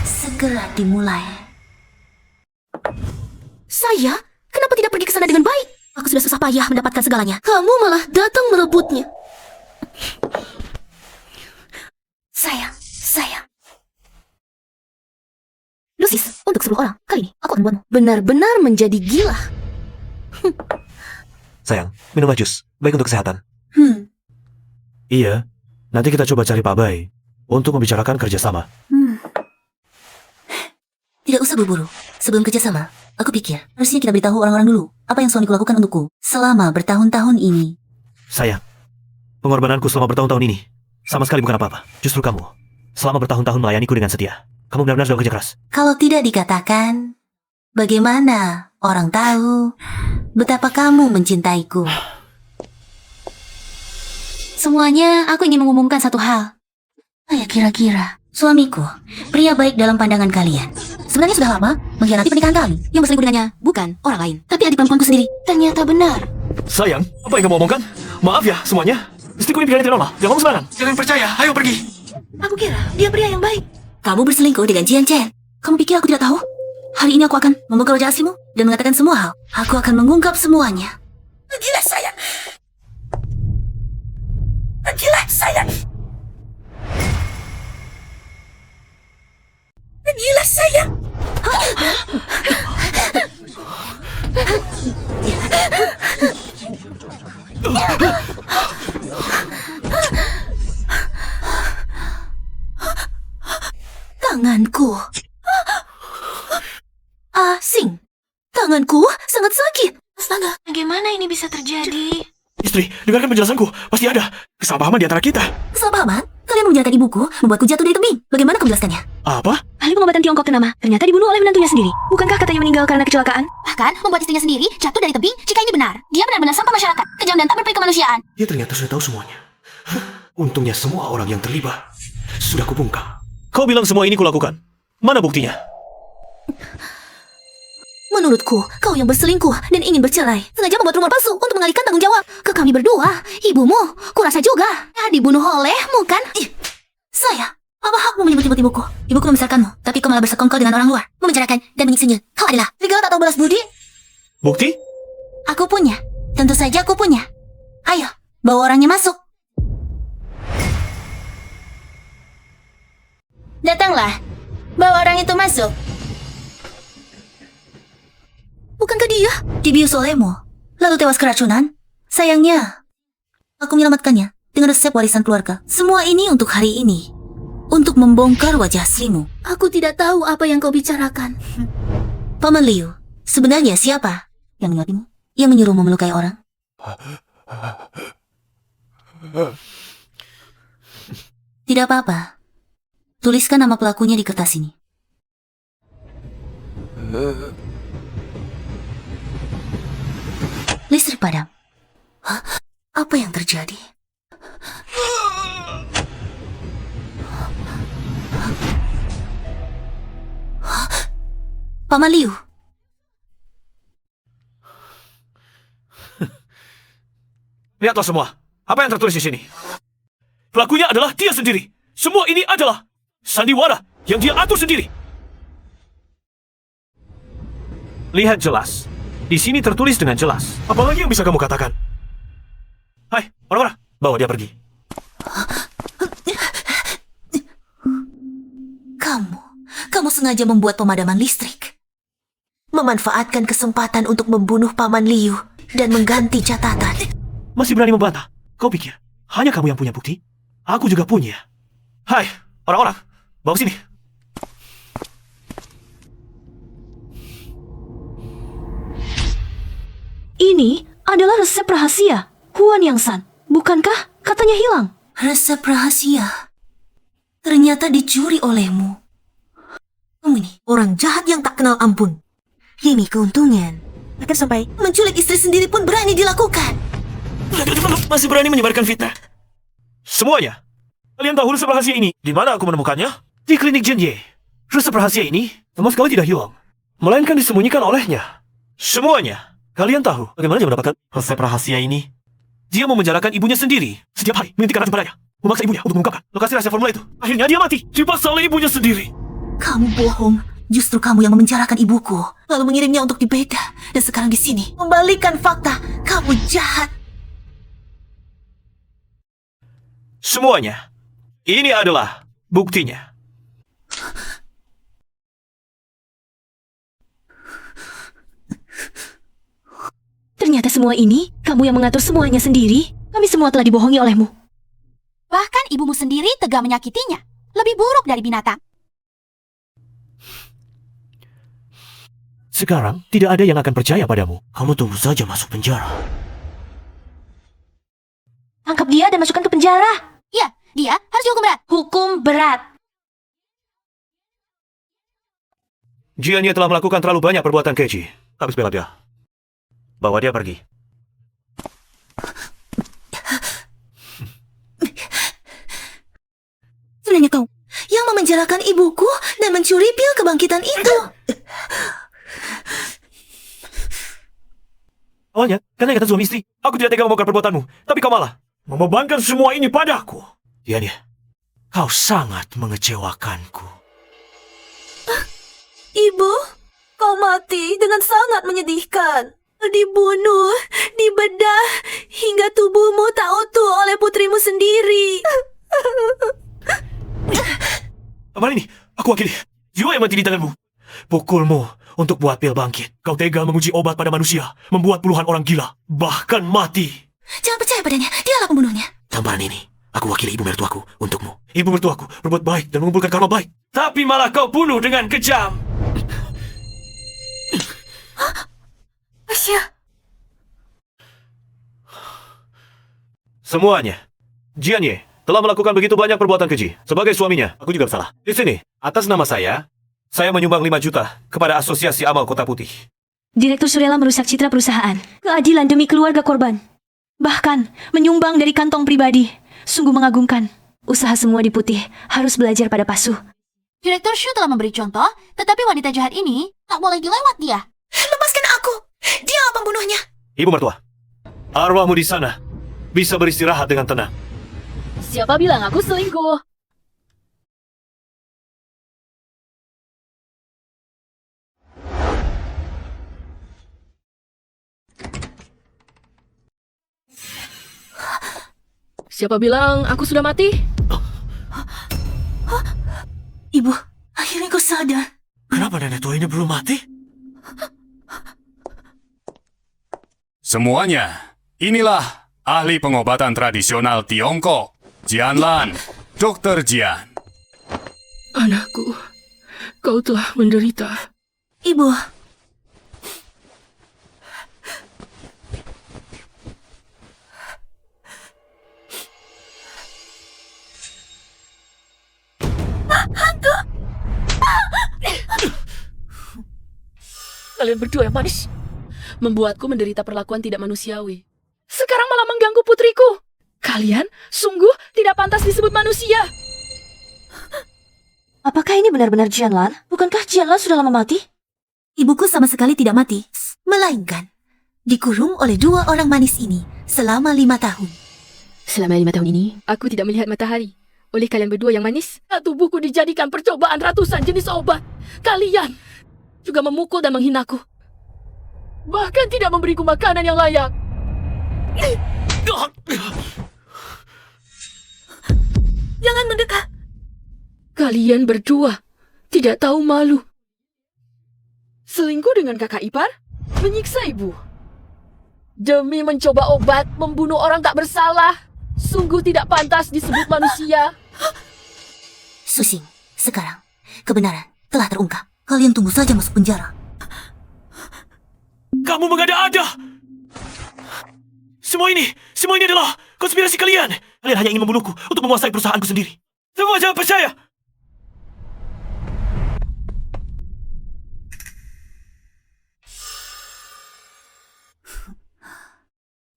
segera dimulai. Saya? Kenapa tidak pergi ke sana dengan baik? Aku sudah susah payah mendapatkan segalanya. Kamu malah datang merebutnya. Sayang. Dosis untuk 10 orang. Kali ini aku akan buatmu benar-benar menjadi gila. Sayang, minumlah jus. Baik untuk kesehatan. Iya, nanti kita coba cari Pak Bai untuk membicarakan kerjasama. Tidak usah buru-buru. Sebelum kerjasama, aku pikir harusnya kita beritahu orang-orang dulu apa yang suamiku lakukan untukku selama bertahun-tahun ini. Sayang, pengorbananku selama bertahun-tahun ini sama sekali bukan apa-apa. Justru kamu, selama bertahun-tahun melayaniku dengan setia. Kamu benar-benar sudah kerja keras. Kalau tidak dikatakan, bagaimana orang tahu betapa kamu mencintaiku? Semuanya, aku ingin mengumumkan satu hal. Kira-kira suamiku, pria baik dalam pandangan kalian, sebenarnya sudah lama mengkhianati pernikahan kami. Yang berselingkuh dengannya bukan orang lain, tapi adik perempuanku sendiri. Ternyata benar. Sayang, apa yang kamu omongkan? Maaf ya semuanya. Istriku ini pikirannya tidak normal. Jangan ngomong sembarangan. Jangan percaya. Ayo pergi. Aku kira dia pria yang baik. Kamu berselingkuh dengan Jian Chen. Kamu pikir aku tidak tahu? Hari ini aku akan membongkar wajah aslimu dan mengatakan semua hal. Aku akan mengungkap semuanya. Pergilah sayang. Pergilah sayang. Pergilah sayang. Tanganku. Asing. Tanganku sangat sakit. Astaga, Bagaimana ini bisa terjadi? Istri, dengarkan penjelasanku. Pasti ada kesalahpahaman di antara kita. Kesalahpahaman? Kalian menjarakan ibuku, membuatku jatuh dari tebing. Bagaimana kau menjelaskannya? Apa? Ahli pengobatan Tiongkok ternama ternyata dibunuh oleh menantunya sendiri. Bukankah katanya meninggal karena kecelakaan? Bahkan membuat istrinya sendiri jatuh dari tebing jika ini benar. Dia benar-benar sampah masyarakat, kejam dan tak berperi kemanusiaan. Dia ternyata sudah tahu semuanya. Untungnya semua orang yang terlibat sudah kubungkam. Kau bilang semua ini kulakukan. Mana buktinya? Menurutku, kau yang berselingkuh dan ingin bercerai sengaja membuat rumor palsu untuk mengalihkan tanggung jawab Ke kami berdua, ibumu, kurasa juga. Dibunuh olehmu kan? Saya. Apa hakmu menyebut-nyebut ibuku? Ibuku membesarkanmu, tapi kau malah bersekongkol dengan orang luar, memenjarakan dan menyiksanya. Kau adalah serigala tak tahu balas budi. Bukti? Aku punya. Tentu saja aku punya. Ayo, bawa orangnya masuk. Datanglah. Bawa orang itu masuk. Bukankah dia dibius olehmu, lalu tewas keracunan? Sayangnya, aku menyelamatkannya dengan resep warisan keluarga. Semua ini untuk hari ini, untuk membongkar wajah aslimu. Aku tidak tahu apa yang kau bicarakan. Paman Liu, sebenarnya siapa yang menyuapimu? Yang menyuruhmu melukai orang? Tidak apa-apa. Tuliskan nama pelakunya di kertas ini. Listrik padam. Hah? Apa yang terjadi? Hah? Paman Liu. Lihatlah semua. Apa yang tertulis di sini? Pelakunya adalah dia sendiri. Semua ini adalah sandiwara yang dia atur sendiri. Lihat jelas. Di sini tertulis dengan jelas. Apalagi yang bisa kamu katakan? Hai, orang-orang, bawa dia pergi. Kamu sengaja membuat pemadaman listrik. Memanfaatkan kesempatan untuk membunuh Paman Liu dan mengganti catatan. Masih berani membantah? Kau pikir hanya kamu yang punya bukti? Aku juga punya. Hai, orang-orang, bawa sini. Ini adalah resep rahasia Huan Yangsan. Bukankah katanya hilang? Resep rahasia ternyata dicuri olehmu. Kamu ini orang jahat yang tak kenal ampun. Ini keuntungan. Akan sampai menculik istri sendiri pun berani dilakukan. Masih berani menyebarkan fitnah. Semuanya. Kalian tahu resep rahasia ini? Di mana aku menemukannya? Di klinik Jenye. Resep rahasia ini sama sekali tidak hilang, melainkan disembunyikan olehnya. Semuanya. Kalian tahu bagaimana dia mendapatkan resep rahasia ini? Dia memenjarakan ibunya sendiri. Setiap hari menghentikan racun padanya. Memaksa ibunya untuk mengungkapkan lokasi rahasia formula itu. Akhirnya dia mati. Dipaksa oleh ibunya sendiri. Kamu bohong. Justru kamu yang memenjarakan ibuku, lalu mengirimnya untuk dibeda. Dan sekarang di sini membalikan fakta. Kamu jahat. Semuanya. Ini adalah buktinya. Ternyata semua ini kamu yang mengatur semuanya sendiri. Kami semua telah dibohongi olehmu. Bahkan ibumu sendiri tega menyakitinya. Lebih buruk dari binatang. Sekarang tidak ada yang akan percaya padamu. Kamu tunggu saja masuk penjara. Tangkap dia dan masukkan ke penjara. Ya, dia harus dihukum berat. Hukum berat. Jianya telah melakukan terlalu banyak perbuatan keji. Habis bela dia. Bawa dia pergi. Sebenarnya kau yang memenjarakan ibuku dan mencuri pil kebangkitan itu. Awalnya, karena ikatan suami istri, aku tidak tega membongkar perbuatanmu. Tapi kau malah membebankan semua ini padaku. Jianya, kau sangat mengecewakanku. Ibu, kau mati dengan sangat menyedihkan. Dibunuh, dibedah, hingga tubuhmu tak utuh oleh putrimu sendiri. Apa ini? Aku wakili. Jiwa yang mati di tanganmu. Pukulmu untuk buat pil bangkit. Kau tega menguji obat pada manusia, membuat puluhan orang gila, bahkan mati. Jangan percaya padanya, dialah pembunuhnya. Tambahan ini, aku wakili ibu mertuaku untukmu. Ibu mertuaku berbuat baik dan mengumpulkan karma baik. Tapi malah kau bunuh dengan kejam. Asya. Semuanya. Jian Ye telah melakukan begitu banyak perbuatan keji. Sebagai suaminya, aku juga bersalah. Di sini, atas nama saya menyumbang 5 juta kepada Asosiasi Amal Kota Putih. Direktur Surela merusak citra perusahaan. Keadilan demi keluarga korban. Bahkan menyumbang dari kantong pribadi. Sungguh mengagumkan. Usaha semua di Putih harus belajar pada Pasuh. Direktur Shu telah memberi contoh, tetapi wanita jahat ini tak boleh dilewat dia. Lepaskan aku! Dia pembunuhnya! Ibu mertua, arwahmu di sana bisa beristirahat dengan tenang. Siapa bilang aku selingkuh? Siapa bilang aku sudah mati? Ibu, akhirnya kau sadar. Kenapa nenek tua ini belum mati? Semuanya, inilah ahli pengobatan tradisional Tiongkok, Jian Lan, Dr. Jian. Anakku, kau telah menderita. Ibu, Kalian berdua yang manis membuatku menderita perlakuan tidak manusiawi. Sekarang malah mengganggu putriku. Kalian sungguh tidak pantas disebut manusia. Apakah ini benar-benar Jian Lan? Bukankah Jian Lan sudah lama mati? ibuku sama sekali tidak mati, melainkan dikurung oleh 2 orang manis ini selama 5 tahun. Selama 5 tahun ini, aku tidak melihat matahari. Oleh kalian berdua yang manis, tubuhku dijadikan percobaan ratusan jenis obat. Kalian juga memukul dan menghinaku. Bahkan tidak memberiku makanan yang layak. Jangan mendekat. Kalian berdua tidak tahu malu. Selingkuh dengan kakak ipar, menyiksa ibu. Demi mencoba obat membunuh orang tak bersalah. Sungguh tidak pantas disebut manusia. Susing, sekarang kebenaran telah terungkap. Kalian tunggu saja masuk penjara. Kamu mengada-ada! Semua ini adalah konspirasi kalian. Kalian hanya ingin membunuhku untuk menguasai perusahaanku sendiri. Semua jangan percaya!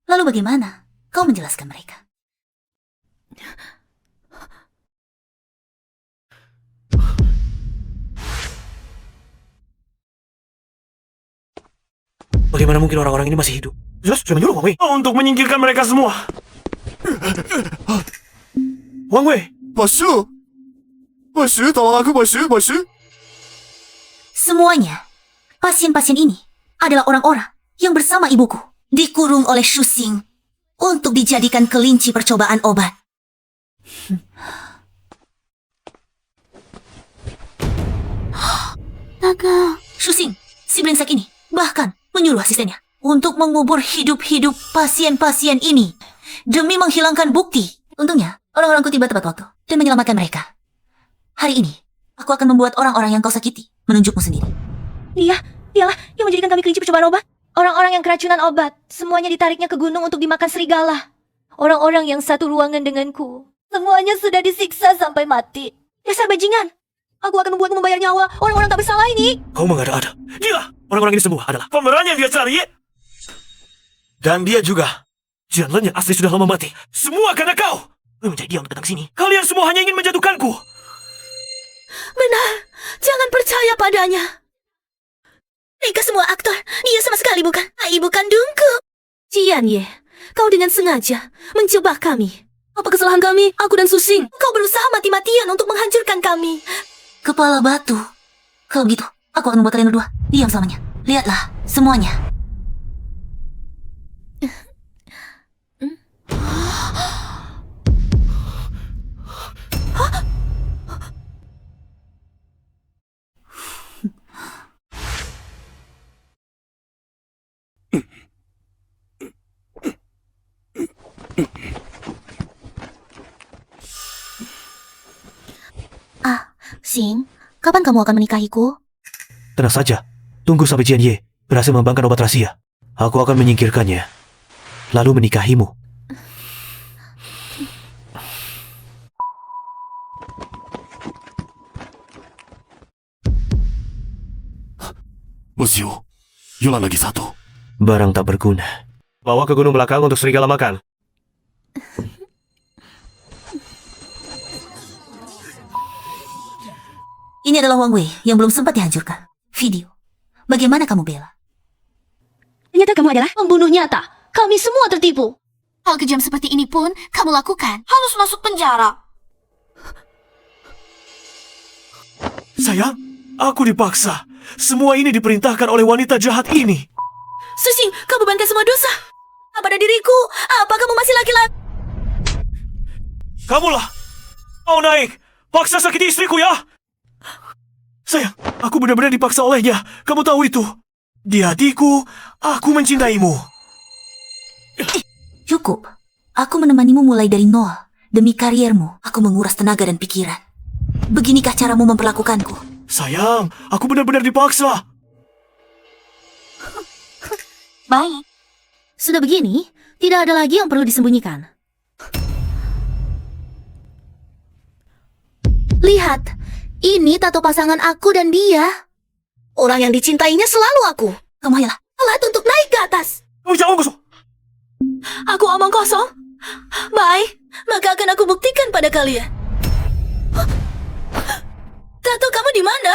Lalu bagaimana kau menjelaskan mereka? Bagaimana mungkin orang-orang ini masih hidup? Jelas sudah menyuruh Wang Wei untuk menyingkirkan mereka semua. Wang Wei! Bosu! Bosu, tolong aku, Bosu, Bosu. Semuanya, pasien-pasien ini adalah orang-orang yang bersama ibuku dikurung oleh Shusing untuk dijadikan kelinci percobaan obat. Naga. Shusing, si brengsek ini bahkan menyuruh asistennya untuk mengubur hidup-hidup pasien-pasien ini demi menghilangkan bukti. Untungnya, orang-orangku tiba tepat waktu dan menyelamatkan mereka. Hari ini, aku akan membuat orang-orang yang kau sakiti menunjukmu sendiri. Dialah yang menjadikan kami kelinci percobaan obat. Orang-orang yang keracunan obat, semuanya ditariknya ke gunung untuk dimakan serigala. Orang-orang yang satu ruangan denganku, semuanya sudah disiksa sampai mati. Dasar bajingan! Aku akan membuatmu membayar nyawa orang-orang tak bersalah ini. Kau mengada-ada. Gila! Orang-orang ini semua adalah pemeran yang dia cari. Dan dia juga. Jian Lan yang asli sudah lama mati. Semua karena kau. Kau mencari dia untuk datang sini. Kalian semua hanya ingin menjatuhkanku. Benar, jangan percaya padanya. Mereka semua aktor, dia sama sekali bukan ibu kandungku. Jian Ye, kau dengan sengaja menjebak kami. Apa kesalahan kami, aku dan Susing? Kau berusaha mati-matian untuk menghancurkan kami. Kepala batu. Kalau begitu, aku akan membuat kalian berdua diam selamanya. Lihatlah, semuanya. Sing, kapan kamu akan menikahiku? Tenang saja. Tunggu sampai Jian Ye berhasil mengembangkan obat rahasia. Aku akan menyingkirkannya. Lalu menikahimu. Bosio, Yola lagi satu. Barang tak berguna. Bawa ke gunung belakang untuk serigala makan. Ini adalah Wang Wei yang belum sempat dihancurkan. Video. Bagaimana kamu bela? Ternyata kamu adalah pembunuh nyata. Kami semua tertipu. Hal kejam seperti ini pun kamu lakukan. Harus masuk penjara. Sayang, aku dipaksa. Semua ini diperintahkan oleh wanita jahat ini. Susing, kau bebankan semua dosa. Pada diriku, apa kamu masih laki-laki? Kamulah. Kau naik. Paksa sakiti istriku ya. Sayang, aku benar-benar dipaksa olehnya. Kamu tahu itu. Di hatiku, aku mencintaimu. Cukup. Aku menemanimu mulai dari nol. Demi kariermu, aku menguras tenaga dan pikiran. Beginikah caramu memperlakukanku? Sayang, aku benar-benar dipaksa. Baik. Sudah begini, tidak ada lagi yang perlu disembunyikan. Lihat, ini tato pasangan aku dan dia. Orang yang dicintainya selalu aku. Kamu hanyalah Alat untuk naik ke atas. Kamu jangan kosong. Aku omong kosong. Baik, maka akan aku buktikan pada kalian. Tato kamu di mana?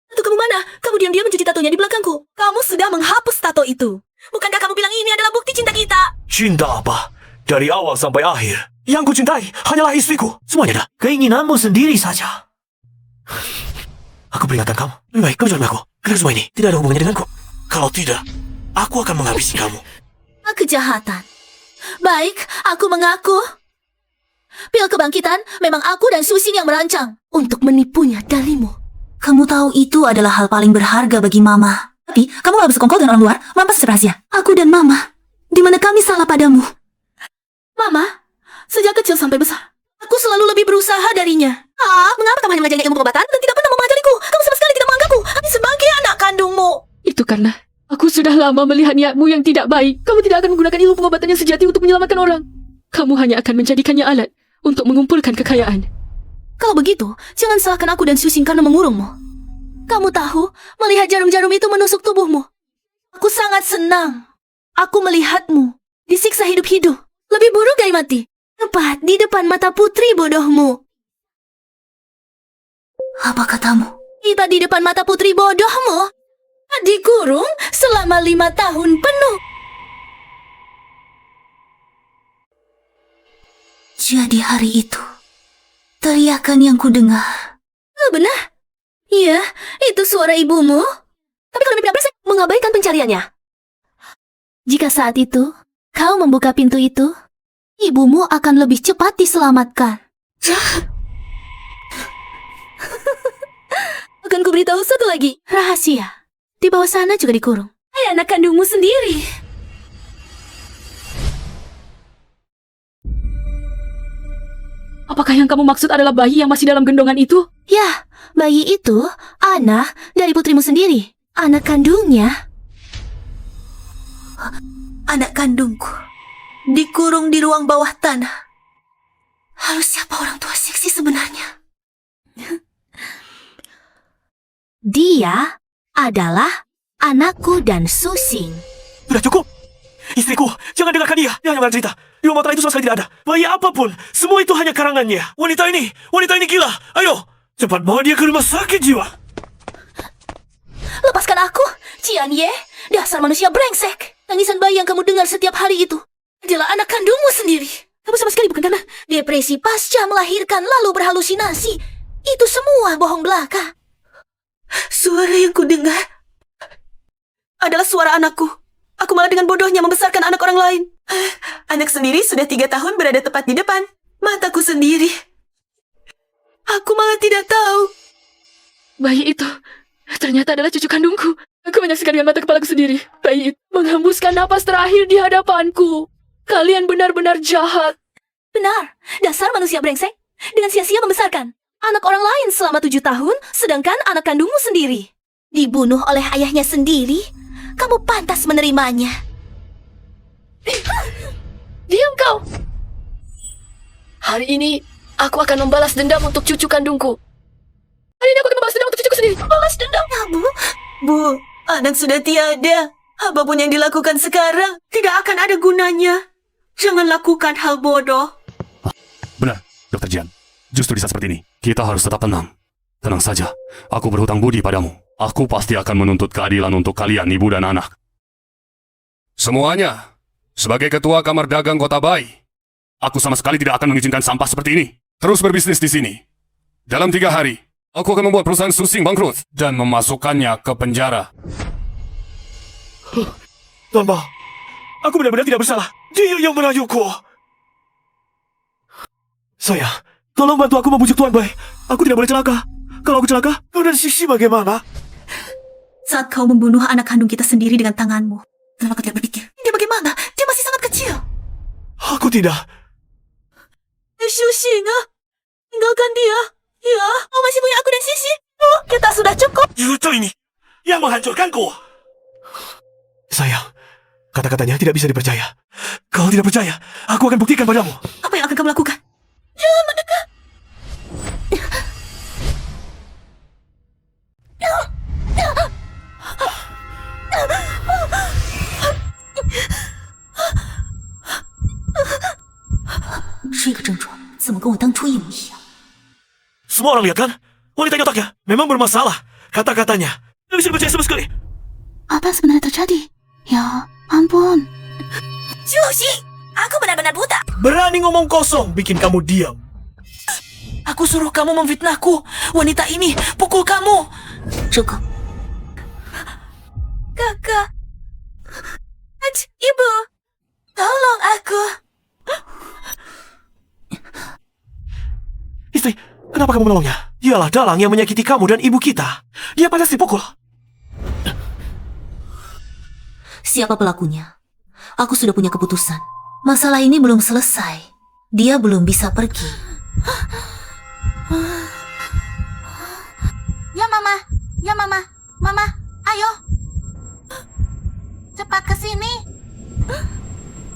Tato kamu mana? Kamu diam-diam mencuci tatonya di belakangku. Kamu sudah menghapus tato itu. Bukankah kamu bilang ini adalah bukti cinta kita? Cinta apa? Dari awal sampai akhir. Yang ku cintai hanyalah istriku. Semuanya dah keinginanmu sendiri saja. Aku peringatkan kamu. Lebih baik kamu jangan mengaku. Karena semua ini tidak ada hubungannya denganku. Kalau tidak, aku akan menghabisi kamu. Kejahatan. Baik, aku mengaku. Pil kebangkitan memang aku dan Susing yang merancang untuk menipunya darimu. Kamu tahu itu adalah hal paling berharga bagi Mama. Tapi kamu gak bersekongkol dengan orang luar. Mama pasti rahasia. Aku dan Mama. Di mana kami salah padamu? Mama, sejak kecil sampai besar, aku selalu lebih berusaha darinya. Mengapa kamu hanya mengajarinya ilmu pengobatan dan tidak pernah mengajariku? Kamu sama sekali tidak menganggapku sebagai anak kandungmu. Itu karena aku sudah lama melihat niatmu yang tidak baik. Kamu tidak akan menggunakan ilmu pengobatan yang sejati untuk menyelamatkan orang. Kamu hanya akan menjadikannya alat untuk mengumpulkan kekayaan. Kalau begitu, jangan salahkan aku dan Susing karena mengurungmu. Kamu tahu, melihat jarum-jarum itu menusuk tubuhmu. Aku sangat senang. Aku melihatmu disiksa hidup-hidup. Lebih buruk dari mati. Tepat di depan mata putri bodohmu. Apa katamu? Kita di depan mata putri bodohmu. Dikurung selama 5 tahun penuh. Jadi hari itu, teriakan yang kudengar. Benar? Iya, itu suara ibumu. Tapi kalau mimpi saya mengabaikan pencariannya. Jika saat itu kau membuka pintu itu, ibumu akan lebih cepat diselamatkan. Akan kuberitahu satu lagi, rahasia. Di bawah sana juga dikurung. Hai anak kandungmu sendiri. Apakah yang kamu maksud adalah bayi yang masih dalam gendongan itu? Ya, bayi itu anak dari putrimu sendiri. Anak kandungnya. Anak kandungku dikurung di ruang bawah tanah. Lalu siapa orang tua seksi sebenarnya? Dia adalah anakku dan Susing. Sudah cukup. Istriku, jangan dengarkan dia. Dia hanya bercerita. Di rumah itu sama sekali tidak ada. Bayi apapun, semua itu hanya karangannya. Wanita ini gila. Ayo, cepat bawa dia ke rumah sakit jiwa. Lepaskan aku, Cian Ye. Dasar manusia brengsek. Tangisan bayi yang kamu dengar setiap hari itu adalah anak kandungmu sendiri. Kamu sama sekali bukan karena depresi pasca melahirkan lalu berhalusinasi. Itu semua bohong belaka. Suara yang kudengar adalah suara anakku. Aku malah dengan bodohnya membesarkan anak orang lain. Anak sendiri sudah 3 tahun berada tepat di depan mataku sendiri. Aku malah tidak tahu. Bayi itu ternyata adalah cucu kandungku. Aku menyaksikan dengan mata kepalaku sendiri. Bayi itu menghembuskan napas terakhir di hadapanku. Kalian benar-benar jahat. Benar, dasar manusia brengsek. Dengan sia-sia membesarkan anak orang lain selama 7 tahun, sedangkan anak kandungmu sendiri dibunuh oleh ayahnya sendiri. Kamu pantas menerimanya. Diam kau! Hari ini, aku akan membalas dendam untuk cucu kandungku. Hari ini aku akan membalas dendam untuk cucuku sendiri. sendiri. Balas dendam. Bu, anak sudah tiada. Apapun yang dilakukan sekarang tidak akan ada gunanya. Jangan lakukan hal bodoh. Benar, Dr. Jian. Justru di saat seperti ini, kita harus tetap tenang. Tenang saja, aku berhutang budi padamu. Aku pasti akan menuntut keadilan untuk kalian, ibu dan anak. Semuanya, sebagai ketua kamar dagang Kota Bai, aku sama sekali tidak akan mengizinkan sampah seperti ini terus berbisnis di sini. Dalam 3 hari, aku akan membuat perusahaan Susing bangkrut dan memasukkannya ke penjara. Tuan Bao, aku benar-benar tidak bersalah. Dia yang merayuku. Sayang, tolong bantu aku membujuk Tuan Bai. Aku tidak boleh celaka. Kalau aku celaka, kau dan Sisi bagaimana? Saat kau membunuh anak kandung kita sendiri dengan tanganmu, kenapa kau tidak berpikir? Dia bagaimana? Dia masih sangat kecil. Aku tidak. Shushing, tinggalkan dia. Ya, kau masih punya aku dan Sisi. Oh, kita sudah cukup. Justru ini yang menghancurkanku. Sayang, kata-katanya tidak bisa dipercaya. Kau tidak percaya, aku akan buktikan padamu. Apa yang akan kamu lakukan? Jangan mendekat.这个症状怎么跟我当初一模一样？ Semua orang lihat kan? Wanitanya otaknya memang bermasalah. Kata-katanya tidak bisa dipercaya sama sekali. Apa sebenarnya terjadi? Ya ampun. Shushing, aku benar-benar buta. Berani ngomong kosong, bikin kamu diam. Aku suruh kamu memfitnahku. Wanita ini pukul kamu. 这个 Kakak. Ibu, tolong aku. Istri, kenapa kamu menolongnya? Dialah dalang yang menyakiti kamu dan ibu kita. Dia pantas dipukul. Siapa pelakunya? Aku sudah punya keputusan. Masalah ini belum selesai. Dia belum bisa pergi. Ya mama, ya mama, mama, ayo. Cepat ke sini.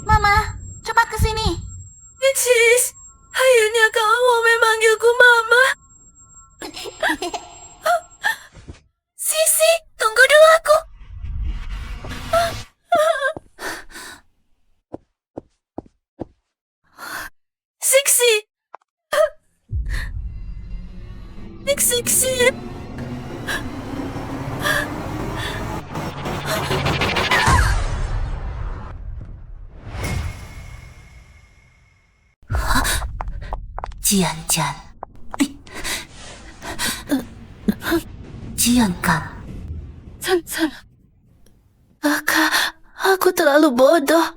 Mama, cepat ke sini. Cis, akhirnya kamu memanggilku mama. Sisi, tunggu dulu aku. Siksi. Siksi. Jian Jian. Jian kan. Kakak, aku terlalu bodoh.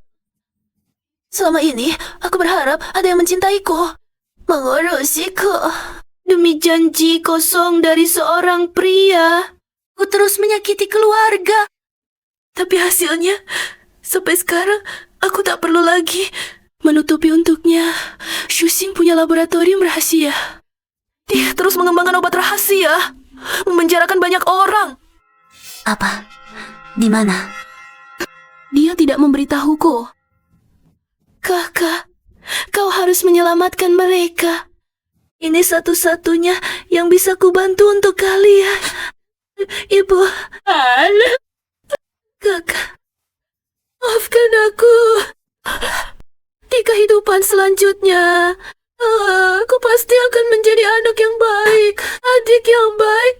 Selama ini, aku berharap ada yang mencintaiku, mengurusiku. Demi janji kosong dari seorang pria, aku terus menyakiti keluarga. Tapi hasilnya, sampai sekarang, aku tak perlu lagi menutupi untuknya. Shushing punya laboratorium rahasia. Dia terus mengembangkan obat rahasia, memenjarakan banyak orang. Apa? Di mana? Dia tidak memberitahuku. Kakak, kau harus menyelamatkan mereka. Ini satu-satunya yang bisa kubantu untuk kalian. Ibu. Kakak, maafkan aku. Di kehidupan selanjutnya, aku pasti akan menjadi anak yang baik, adik yang baik.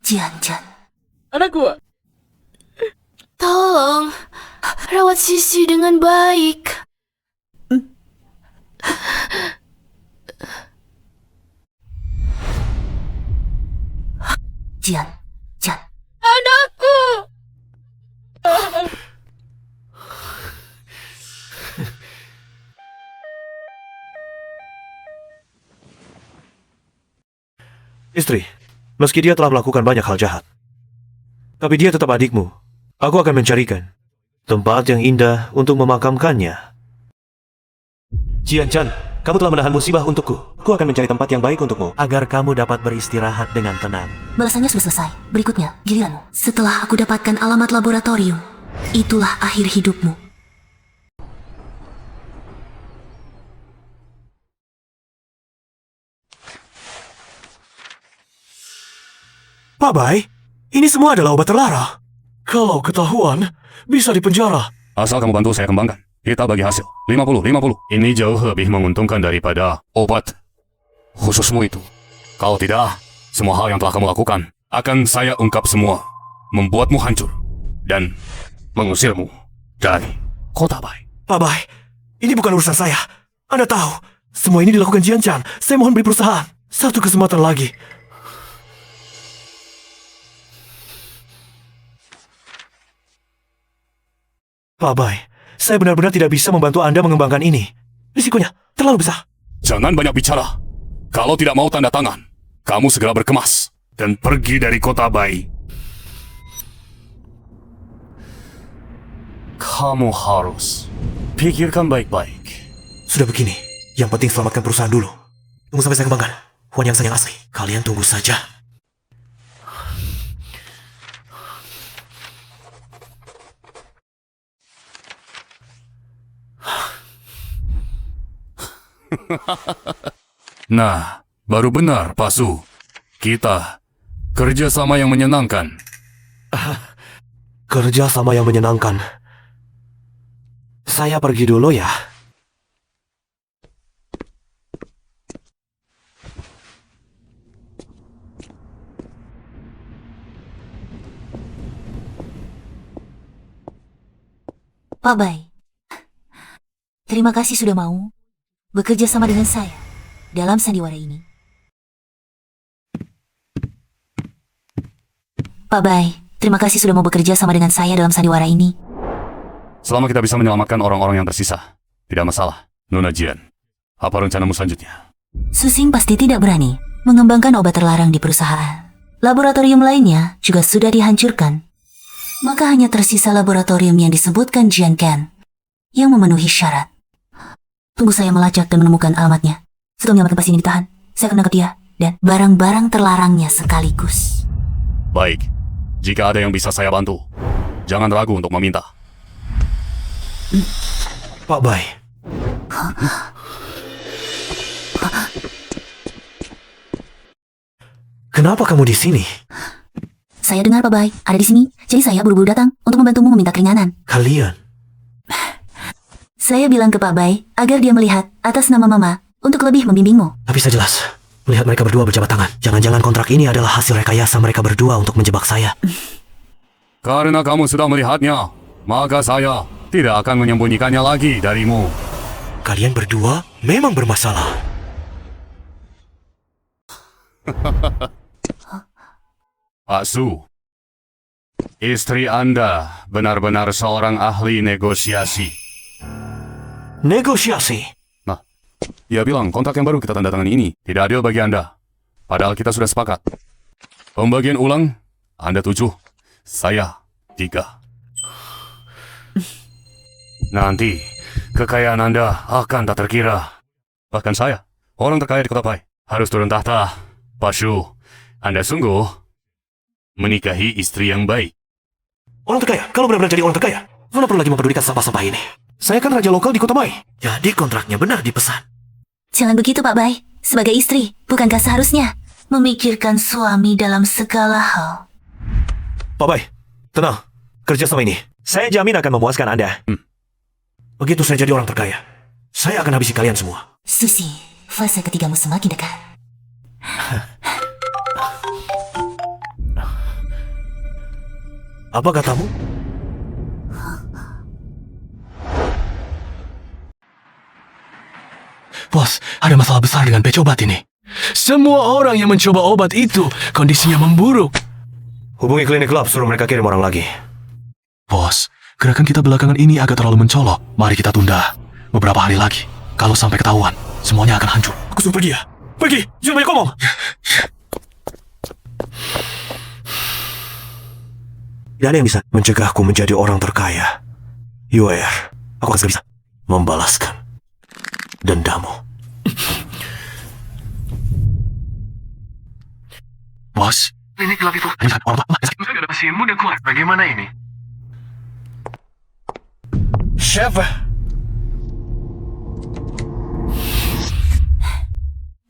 Jian Jian. Anakku, Tolong, rawat Sisi dengan baik. Jian Jian. anakku. Istri, meski dia telah melakukan banyak hal jahat, tapi dia tetap adikmu. Aku akan mencarikan tempat yang indah untuk memakamkannya. Jian Chan, kamu telah menahan musibah untukku. Aku akan mencari tempat yang baik untukmu, agar kamu dapat beristirahat dengan tenang. Balasannya sudah selesai. Berikutnya, giliranmu. Setelah aku dapatkan alamat laboratorium, itulah akhir hidupmu. Pak Bai, ini semua adalah obat terlarang. Kalau ketahuan, bisa dipenjara. Asal kamu bantu saya kembangkan, kita bagi hasil 50-50. Ini jauh lebih menguntungkan daripada obat khususmu itu. Kalau tidak, semua hal yang telah kamu lakukan akan saya ungkap semua, membuatmu hancur dan mengusirmu dari kota Bai. Pak Bai, ini bukan urusan saya. Anda tahu, semua ini dilakukan Jian Chan. Saya mohon beri perusahaan. Satu kesempatan lagi. Pak Bai, saya benar-benar tidak bisa membantu Anda mengembangkan ini. Risikonya terlalu besar. Jangan banyak bicara. Kalau tidak mau tanda tangan, kamu segera berkemas dan pergi dari kota Bai. Kamu harus pikirkan baik-baik. Sudah begini, yang penting selamatkan perusahaan dulu. Tunggu sampai saya kembangkan. Huan yang asli. Kalian tunggu saja. Nah, baru benar, Pak Su. Kita kerjasama yang menyenangkan. Kerja sama yang menyenangkan. Saya pergi dulu ya. Pak Bai, terima kasih sudah mau bekerja sama dengan saya dalam sandiwara ini. Pak Bai, terima kasih sudah mau bekerja sama dengan saya dalam sandiwara ini. Selama kita bisa menyelamatkan orang-orang yang tersisa, tidak masalah. Nona Jian, apa rencanamu selanjutnya? Susing pasti tidak berani mengembangkan obat terlarang di perusahaan. Laboratorium lainnya juga sudah dihancurkan. Maka hanya tersisa laboratorium yang disebutkan Jian Ken yang memenuhi syarat. Tunggu saya melacak dan menemukan alamatnya. Setelah menyelamatkan pasien ini ditahan, saya akan menangkap dia dan barang-barang terlarangnya sekaligus. Baik, jika ada yang bisa saya bantu, jangan ragu untuk meminta. Pak Bai. Kenapa kamu di sini? Saya dengar Pak Bai ada di sini, jadi saya buru-buru datang untuk membantumu meminta keringanan. Kalian? Saya bilang ke Pak Bai agar dia melihat atas nama Mama untuk lebih membimbingmu. Tak bisa jelas. Melihat mereka berdua berjabat tangan. Jangan-jangan kontrak ini adalah hasil rekayasa mereka berdua untuk menjebak saya. Karena kamu sudah melihatnya, maka saya tidak akan menyembunyikannya lagi darimu. Kalian berdua memang bermasalah. Pak Su, istri Anda benar-benar seorang ahli negosiasi. Negosiasi? Nah, ia bilang kontrak yang baru kita tanda tangan ini tidak adil bagi Anda. Padahal kita sudah sepakat. Pembagian ulang, Anda 7, saya 3. Nanti, kekayaan Anda akan tak terkira. Bahkan saya, orang terkaya di kota Bai, harus turun tahta. Pak Su, Anda sungguh menikahi istri yang baik. Orang terkaya? Kalau benar-benar jadi orang terkaya, mana perlu lagi mempedulikan sampah-sampah ini? Saya kan raja lokal di kota Bai. Jadi kontraknya benar dipesan. Jangan begitu Pak Bai. Sebagai istri, bukankah seharusnya memikirkan suami dalam segala hal? Pak Bai, tenang. Kerja sama ini, saya jamin akan memuaskan Anda. Begitu saya jadi orang terkaya, saya akan habisi kalian semua. Susi, fase ketigamu semakin dekat. Apa katamu? Bos, ada masalah besar dengan batch obat ini. Semua orang yang mencoba obat itu, kondisinya memburuk. Hubungi klinik lab, suruh mereka kirim orang lagi. Bos, gerakan kita belakangan ini agak terlalu mencolok. Mari kita tunda beberapa hari lagi. Kalau sampai ketahuan, semuanya akan hancur. Aku suruh pergi ya. Pergi, jangan banyak ngomong. Tidak ada yang bisa mencegahku menjadi orang terkaya. Yuer, aku akan bisa membalaskan dendammu. Bos, ini gelap itu. Sudah ada pasien muda keluar. Bagaimana ini? Chef,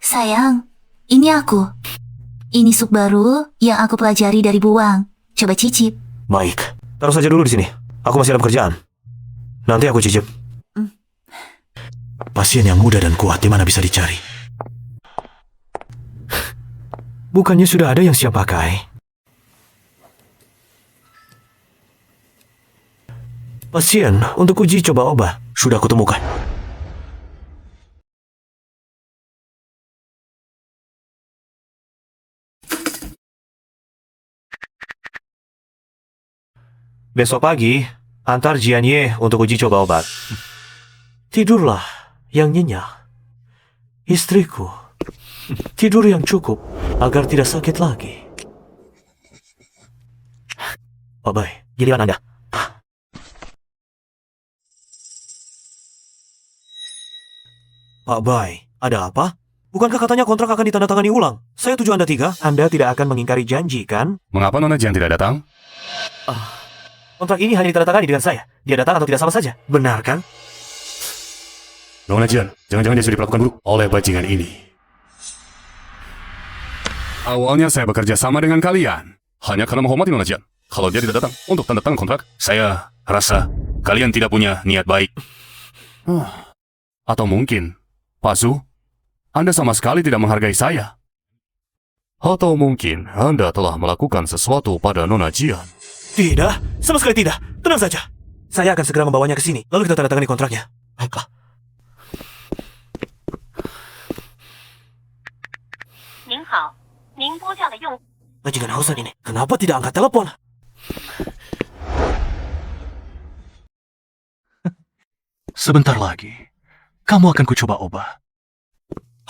Sayang, ini aku. Ini sup baru yang aku pelajari dari Buang. Coba cicip. Baik, taruh saja dulu di sini. Aku masih ada pekerjaan. Nanti aku cicip. Pasien yang muda dan kuat di mana bisa dicari? Bukannya sudah ada yang siap pakai? Pasien untuk uji coba obat sudah kutemukan. Besok pagi, antar Jianye untuk uji coba obat. Tidurlah yang nyenyak. Istriku, tidur yang cukup agar tidak sakit lagi. Pak Bai, giliran Anda. Pak Bai, ada apa? Bukankah katanya kontrak akan ditandatangani ulang? Saya tuju Anda 3. Anda tidak akan mengingkari janji, kan? Mengapa Nona Jian tidak datang? Kontrak ini hanya ditandatangani dengan saya. Dia datang atau tidak sama saja. Benar, kan? Nona Jian, jangan-jangan dia sudah diperlakukan buruk oleh bajingan ini. Awalnya saya bekerja sama dengan kalian hanya karena menghormati Nona Jian. Kalau dia tidak datang untuk tanda tangan kontrak, saya rasa kalian tidak punya niat baik. Atau mungkin, Pak Su, Anda sama sekali tidak menghargai saya. Atau mungkin Anda telah melakukan sesuatu pada Nona Jian. Tidak, sama sekali tidak. Tenang saja. Saya akan segera membawanya ke sini. Lalu kita tanda tangani kontraknya. Baiklah. Bajingan Hausan ini, kenapa tidak angkat telepon? Sebentar lagi, kamu akan kucoba obat.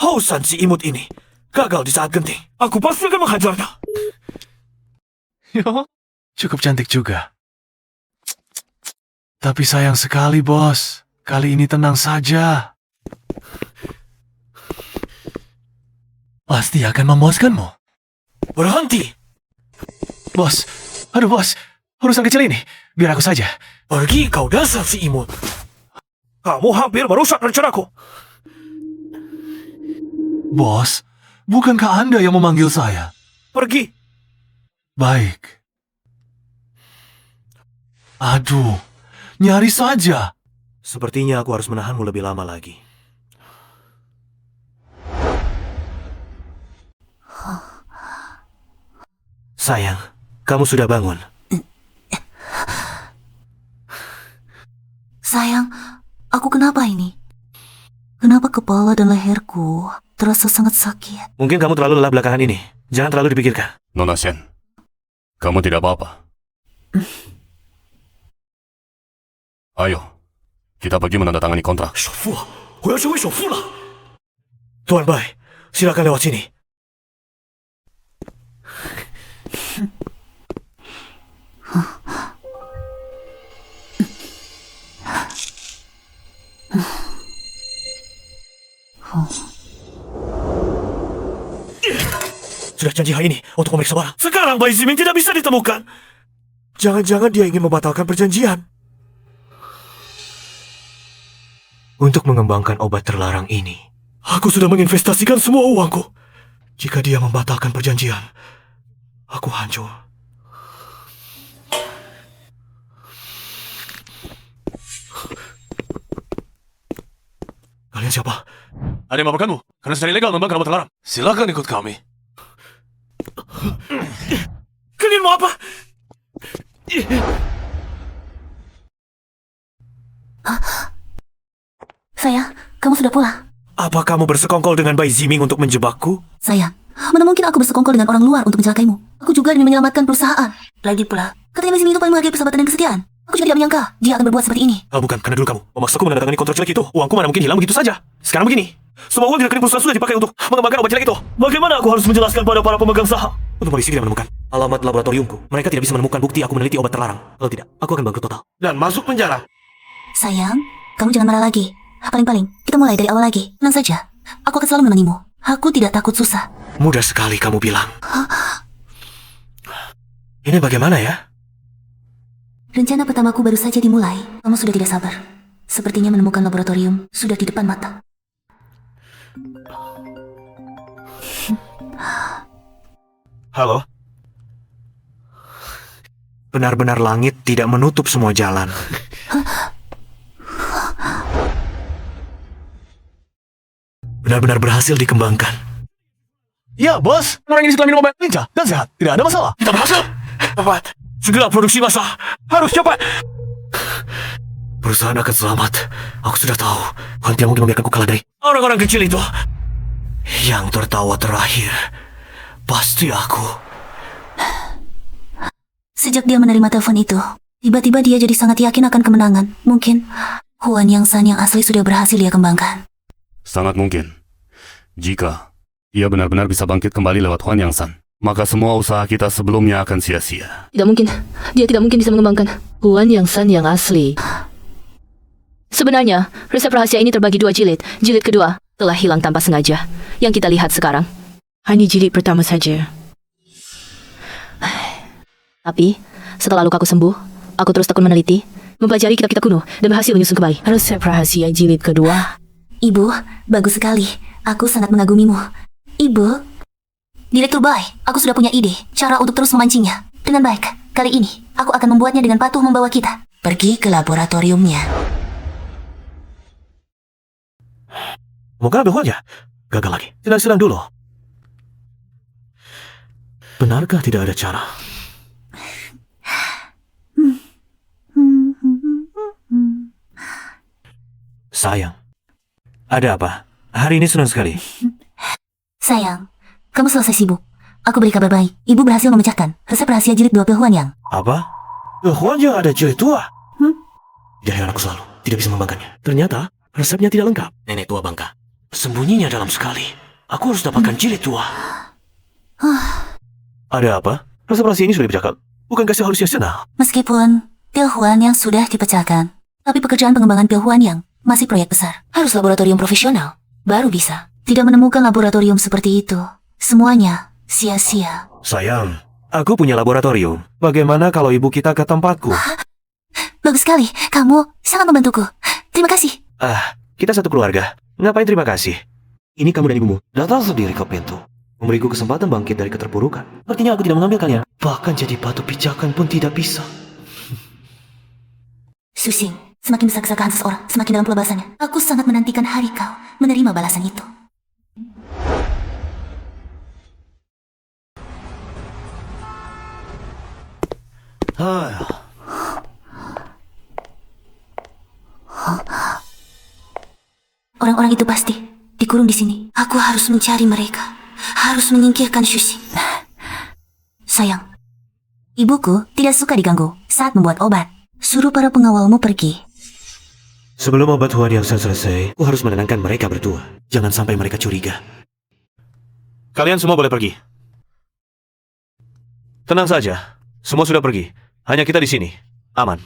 Hausan si imut ini, gagal di saat genting. Aku pasti akan menghajarnya. Yo, cukup cantik juga. Tapi sayang sekali, bos. Kali ini tenang saja. Pasti akan memuaskanmu. Berhenti. Bos, aduh bos, urusan kecil ini, biar aku saja. Pergi kau dasar si imut. Kamu hampir merusak rencanaku. Bos, bukankah Anda yang memanggil saya? Pergi. Baik. Aduh, nyaris saja. Sepertinya aku harus menahanmu lebih lama lagi. Sayang, kamu sudah bangun. Sayang, aku kenapa ini? Kenapa kepala dan leherku terasa sangat sakit? Mungkin kamu terlalu lelah belakangan ini. Jangan terlalu dipikirkan. Nona Shen, kamu tidak apa-apa. Ayo, kita pergi menandatangani kontrak. Tuan Bai, silakan lewat sini. Sudah janji hari ini untuk memeriksa barang. Sekarang Bai Ziming tidak bisa ditemukan. Jangan-jangan dia ingin membatalkan perjanjian. Untuk mengembangkan obat terlarang ini, aku sudah menginvestasikan semua uangku. Jika dia membatalkan perjanjian, aku hancur. Kalian siapa? Ada yang melaporkanmu, karena secara ilegal membakar obat terlarang. Silakan ikut kami. Kalian mau apa? Sayang, kamu sudah pulang. Apa kamu bersekongkol dengan Bai Ziming untuk menjebakku? Sayang, mana mungkin aku bersekongkol dengan orang luar untuk mencelakaimu? Aku juga demi menyelamatkan perusahaan. Lagi pula, katanya Ziming itu paling menghargai persahabatan dan kesetiaan. Aku juga tidak menyangka dia akan berbuat seperti ini. Bukan, karena dulu kamu memaksaku menandatangani kontrak jelek itu. Uangku mana mungkin hilang begitu saja. Sekarang begini, semua uang di rekening perusahaan sudah dipakai untuk mengembangkan obat jelek itu. Bagaimana aku harus menjelaskan pada para pemegang saham? Untuk polisi tidak menemukan alamat laboratoriumku. Mereka tidak bisa menemukan bukti aku meneliti obat terlarang. Kalau tidak, aku akan bangkrut total. Dan masuk penjara. Sayang, kamu jangan marah lagi. Paling-paling, kita mulai dari awal lagi. Tenang saja, aku akan selalu menemanimu. Aku tidak takut susah. Mudah sekali kamu bilang. Ini bagaimana ya? Rencana pertamaku baru saja dimulai. Kamu sudah tidak sabar. Sepertinya menemukan laboratorium sudah di depan mata. Halo? Benar-benar langit tidak menutup semua jalan. Benar-benar berhasil dikembangkan. Ya, bos. Orang ini setelah minum obat lincah dan sehat. Tidak ada masalah. Kita berhasil! Cepat! Segera produksi massa! Harus cepat! Perusahaan akan selamat. Aku sudah tahu. Tuhan tidak mungkin membiarkanku kalah dari orang-orang kecil itu. Yang tertawa terakhir. Pasti aku. Sejak dia menerima telepon itu, tiba-tiba dia jadi sangat yakin akan kemenangan. Mungkin Huan Yang San yang asli sudah berhasil dia kembangkan. Sangat mungkin. Jika ia benar-benar bisa bangkit kembali lewat Huan Yang San, maka semua usaha kita sebelumnya akan sia-sia. Tidak mungkin. Dia tidak mungkin bisa mengembangkan Huan Yang San yang asli. Sebenarnya, resep rahasia ini terbagi 2 jilid. Jilid kedua telah hilang tanpa sengaja. Yang kita lihat sekarang hanya jilid pertama saja. Tapi, setelah lukaku sembuh, aku terus tekun meneliti, mempelajari kitab-kitab kuno, dan berhasil menyusun kembali resep rahasia jilid kedua. Ibu, bagus sekali. Aku sangat mengagumimu. Ibu, Direktur Bai, aku sudah punya ide, cara untuk terus memancingnya. Dengan baik, kali ini, aku akan membuatnya dengan patuh membawa kita. Pergi ke laboratoriumnya. Moga ambil Huannya. Gagal lagi. Senang-senang dulu. Benarkah tidak ada cara? Sayang. Ada apa? Hari ini senang sekali. Sayang, kamu selesai sibuk. Aku beri kabar baik. Ibu berhasil memecahkan resep rahasia jilid 2 Huan Yang. Apa? Huannya ada jilid tua? Tidak heran aku selalu tidak bisa mengembangkannya. Ternyata resepnya tidak lengkap. Nenek tua bangka. Sembunyinya dalam sekali. Aku harus dapatkan jilid tua. Ada apa? Resep rahasia ini sudah dipecahkan. Bukankah seharusnya senang? Meskipun pil Huan Yang sudah dipecahkan, tapi pekerjaan pengembangan pil Huan Yang masih proyek besar. Harus laboratorium profesional. Baru bisa. Tidak menemukan laboratorium seperti itu. Semuanya sia-sia. Sayang, aku punya laboratorium. Bagaimana kalau ibu kita ke tempatku? Bagus sekali. Kamu sangat membantuku. Terima kasih. Kita satu keluarga. Ngapain terima kasih? Ini kamu dan ibumu datang sendiri ke pintu. Memberiku kesempatan bangkit dari keterpurukan. Artinya aku tidak mengambilkannya. Bahkan jadi batu pijakan pun tidak bisa. Susing, semakin besar kesalahan seseorang, semakin dalam pelebasannya. Aku sangat menantikan hari kau menerima balasan itu. Orang-orang itu pasti dikurung di sini. Aku harus mencari mereka. Harus menyingkirkan Sushi. Sayang, ibuku tidak suka diganggu saat membuat obat. Suruh para pengawalmu pergi. Sebelum obat Huan Yang San selesai, aku harus menenangkan mereka berdua. Jangan sampai mereka curiga. Kalian semua boleh pergi. Tenang saja, semua sudah pergi. Hanya kita di sini, aman.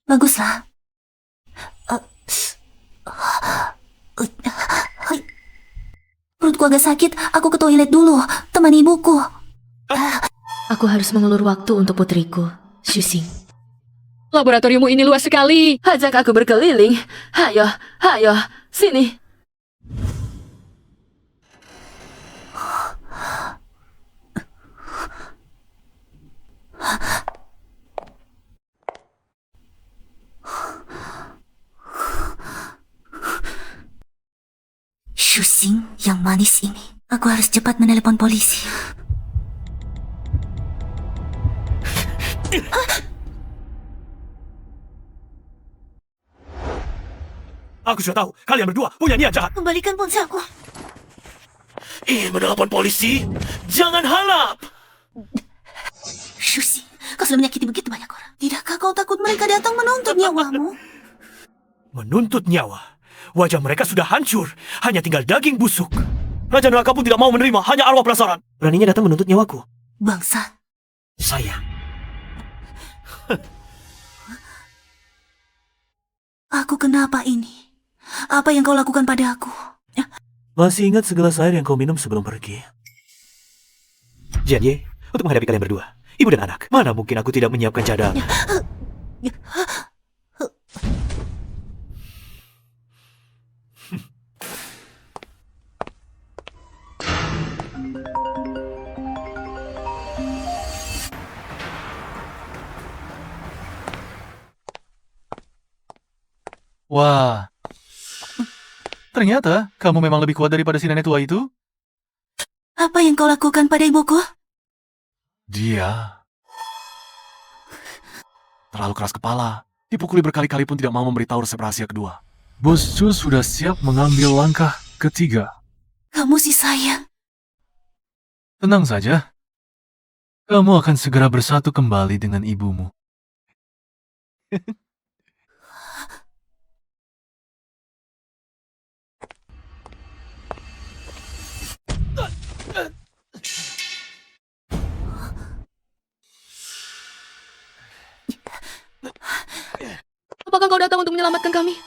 Baguslah. Perutku agak sakit, aku ke toilet dulu. Temani ibuku. Aku harus mengulur waktu untuk putriku, Susing. Laboratoriummu ini luas sekali. Ajak aku berkeliling. Hayo, hayo, sini. Susing yang manis ini. Aku harus cepat menelepon polisi. Aku sudah tahu, kalian berdua punya niat jahat. Kembalikan ponselku. Ingin menelpon polisi? Jangan harap! Susi, kau sudah menyakiti begitu banyak orang. Tidakkah kau takut mereka datang menuntut nyawamu? Menuntut nyawa? Wajah mereka sudah hancur. Hanya tinggal daging busuk. Raja Neraka pun tidak mau menerima, hanya arwah penasaran. Beraninya datang menuntut nyawaku. Bangsat. Sayang. Aku kenapa ini? Apa yang kau lakukan pada aku? Masih ingat segelas air yang kau minum sebelum pergi? Jianye, untuk menghadapi kalian berdua, ibu dan anak, mana mungkin aku tidak menyiapkan cadangan? Wah, ternyata kamu memang lebih kuat daripada si nenek tua itu. Apa yang kau lakukan pada ibuku? Dia terlalu keras kepala. Dipukuli berkali-kali pun tidak mau memberitahu resep rahasia kedua. Bos Jun sudah siap mengambil langkah ketiga. Kamu si sayang. Tenang saja. Kamu akan segera bersatu kembali dengan ibumu. Apakah kau datang untuk menyelamatkan kami?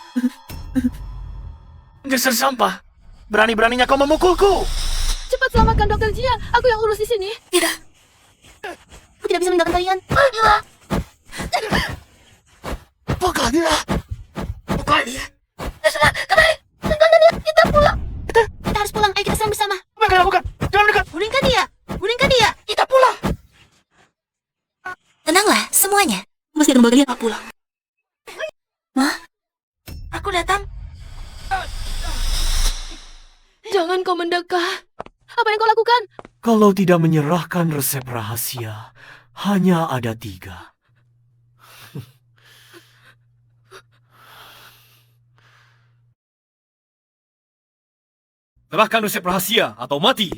Geser sampah. Berani-beraninya kau memukulku. Cepat selamatkan Dr. Jia. Aku yang urus di sini. Tidak. Aku tidak bisa meninggalkan kalian. Pukul dia. Pukul dia. Kita harus pulang. Ayo kita serang bersama. Apa yang kau lakukan? Jangan dekat. Gulingkan dia. Gulingkan dia. Kita pulang. Tenanglah, semuanya. Mesti akan membawa kalian pulang. Aku datang. Jangan kau mendekat. Apa yang kau lakukan? Kalau tidak menyerahkan resep rahasia, hanya ada 3. Serahkan resep rahasia atau mati.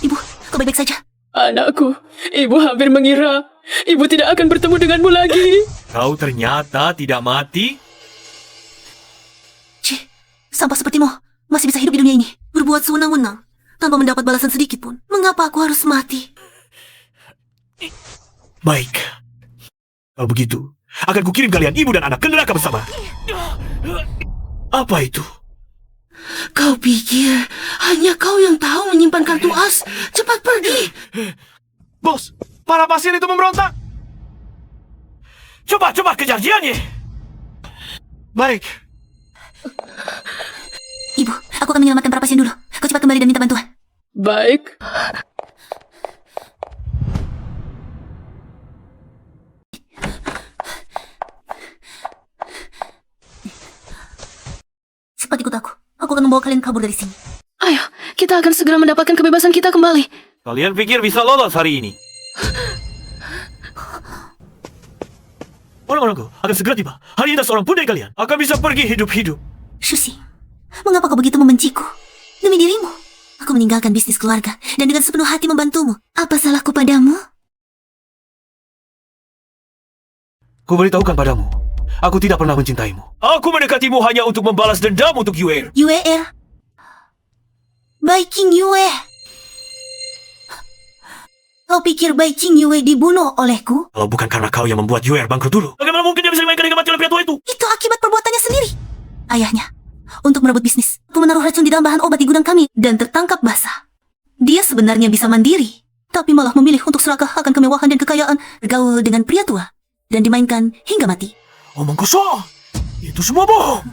Ibu, kau baik-baik saja? Anakku, ibu hampir mengira ibu tidak akan bertemu denganmu lagi. Kau ternyata tidak mati? Cih, sampah sepertimu masih bisa hidup di dunia ini. Berbuat sewenang-wenang, tanpa mendapat balasan sedikit pun. Mengapa aku harus mati? Baik. Kalau begitu, akan kukirim kalian ibu dan anak ke neraka bersama. Apa itu? Kau pikir hanya kau yang tahu menyimpan kartu as? Cepat pergi. Bos, para pasien itu memberontak. Coba kejar dianya. Baik. Ibu, aku akan menyelamatkan para pasien dulu. Kau cepat kembali dan minta bantuan. Baik. Cepat ikut aku. Aku akan membawa kalian kabur dari sini. Ayo, kita akan segera mendapatkan kebebasan kita kembali. Kalian pikir bisa lolos hari ini? Orang-orangku akan segera tiba. Hari ini seorang pun dari kalian akan bisa pergi hidup-hidup. Shusi, mengapa kau begitu membenciku? Demi dirimu, aku meninggalkan bisnis keluarga dan dengan sepenuh hati membantumu. Apa salahku padamu? Kuberitahukan padamu, aku tidak pernah mencintaimu. Aku mendekatimu hanya untuk membalas dendam untuk Yue. Yue. Bai King Yue. Kau pikir Bai King Yue dibunuh olehku? Kalau bukan karena kau yang membuat Yue bangkrut dulu, bagaimana mungkin dia bisa dimainkan dengan mati oleh pria tua itu? Itu akibat perbuatannya sendiri. Ayahnya, untuk merebut bisnis, aku menaruh racun di dalam bahan obat di gudang kami dan tertangkap basah. Dia sebenarnya bisa mandiri, tapi malah memilih untuk serakah akan kemewahan dan kekayaan, bergaul dengan pria tua, dan dimainkan hingga mati. Omong kosong. Itu semua bohong.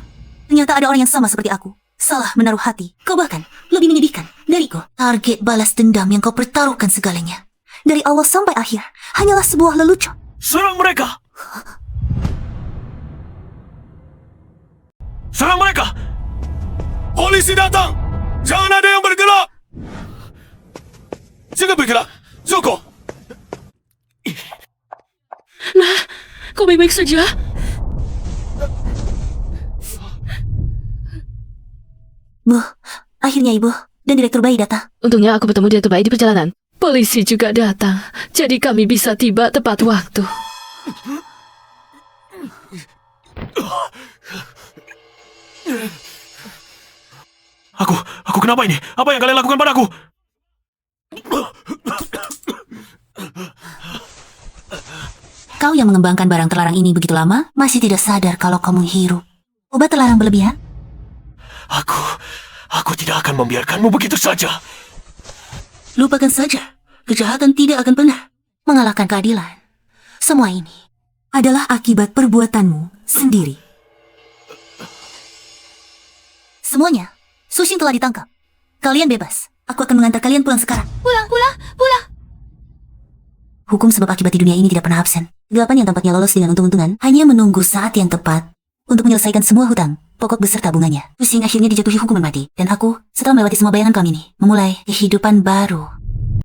Ternyata ada orang yang sama seperti aku. Salah menaruh hati. Kau bahkan lebih menyedihkan dariku. Target balas dendam yang kau pertaruhkan segalanya. Dari awal sampai akhir, hanyalah sebuah lelucon. Serang mereka! Serang mereka! Polisi datang! Jangan ada yang bergerak! Jangan bergerak! Zuko! Nah, kau baik-baik saja? Bu, akhirnya ibu dan direktur bayi datang. Untungnya aku bertemu direktur bayi di perjalanan. Polisi juga datang, jadi kami bisa tiba tepat waktu. Aku kenapa ini? Apa yang kalian lakukan padaku? Kau yang mengembangkan barang terlarang ini begitu lama, masih tidak sadar kalau kamu hirup obat terlarang berlebihan? Aku tidak akan membiarkanmu begitu saja. Lupakan saja, kejahatan tidak akan pernah mengalahkan keadilan. Semua ini adalah akibat perbuatanmu sendiri. Semuanya, Sushing telah ditangkap. Kalian bebas. Aku akan mengantar kalian pulang sekarang. Pulang. Hukum sebab akibat di dunia ini tidak pernah absen. Kegelapan yang tampaknya lolos dengan untung-untungan hanya menunggu saat yang tepat untuk menyelesaikan semua hutang, pokok beserta bunganya. Pusing akhirnya dijatuhi hukuman mati. Dan aku, setelah melewati semua bayangan kami ini, memulai kehidupan baru.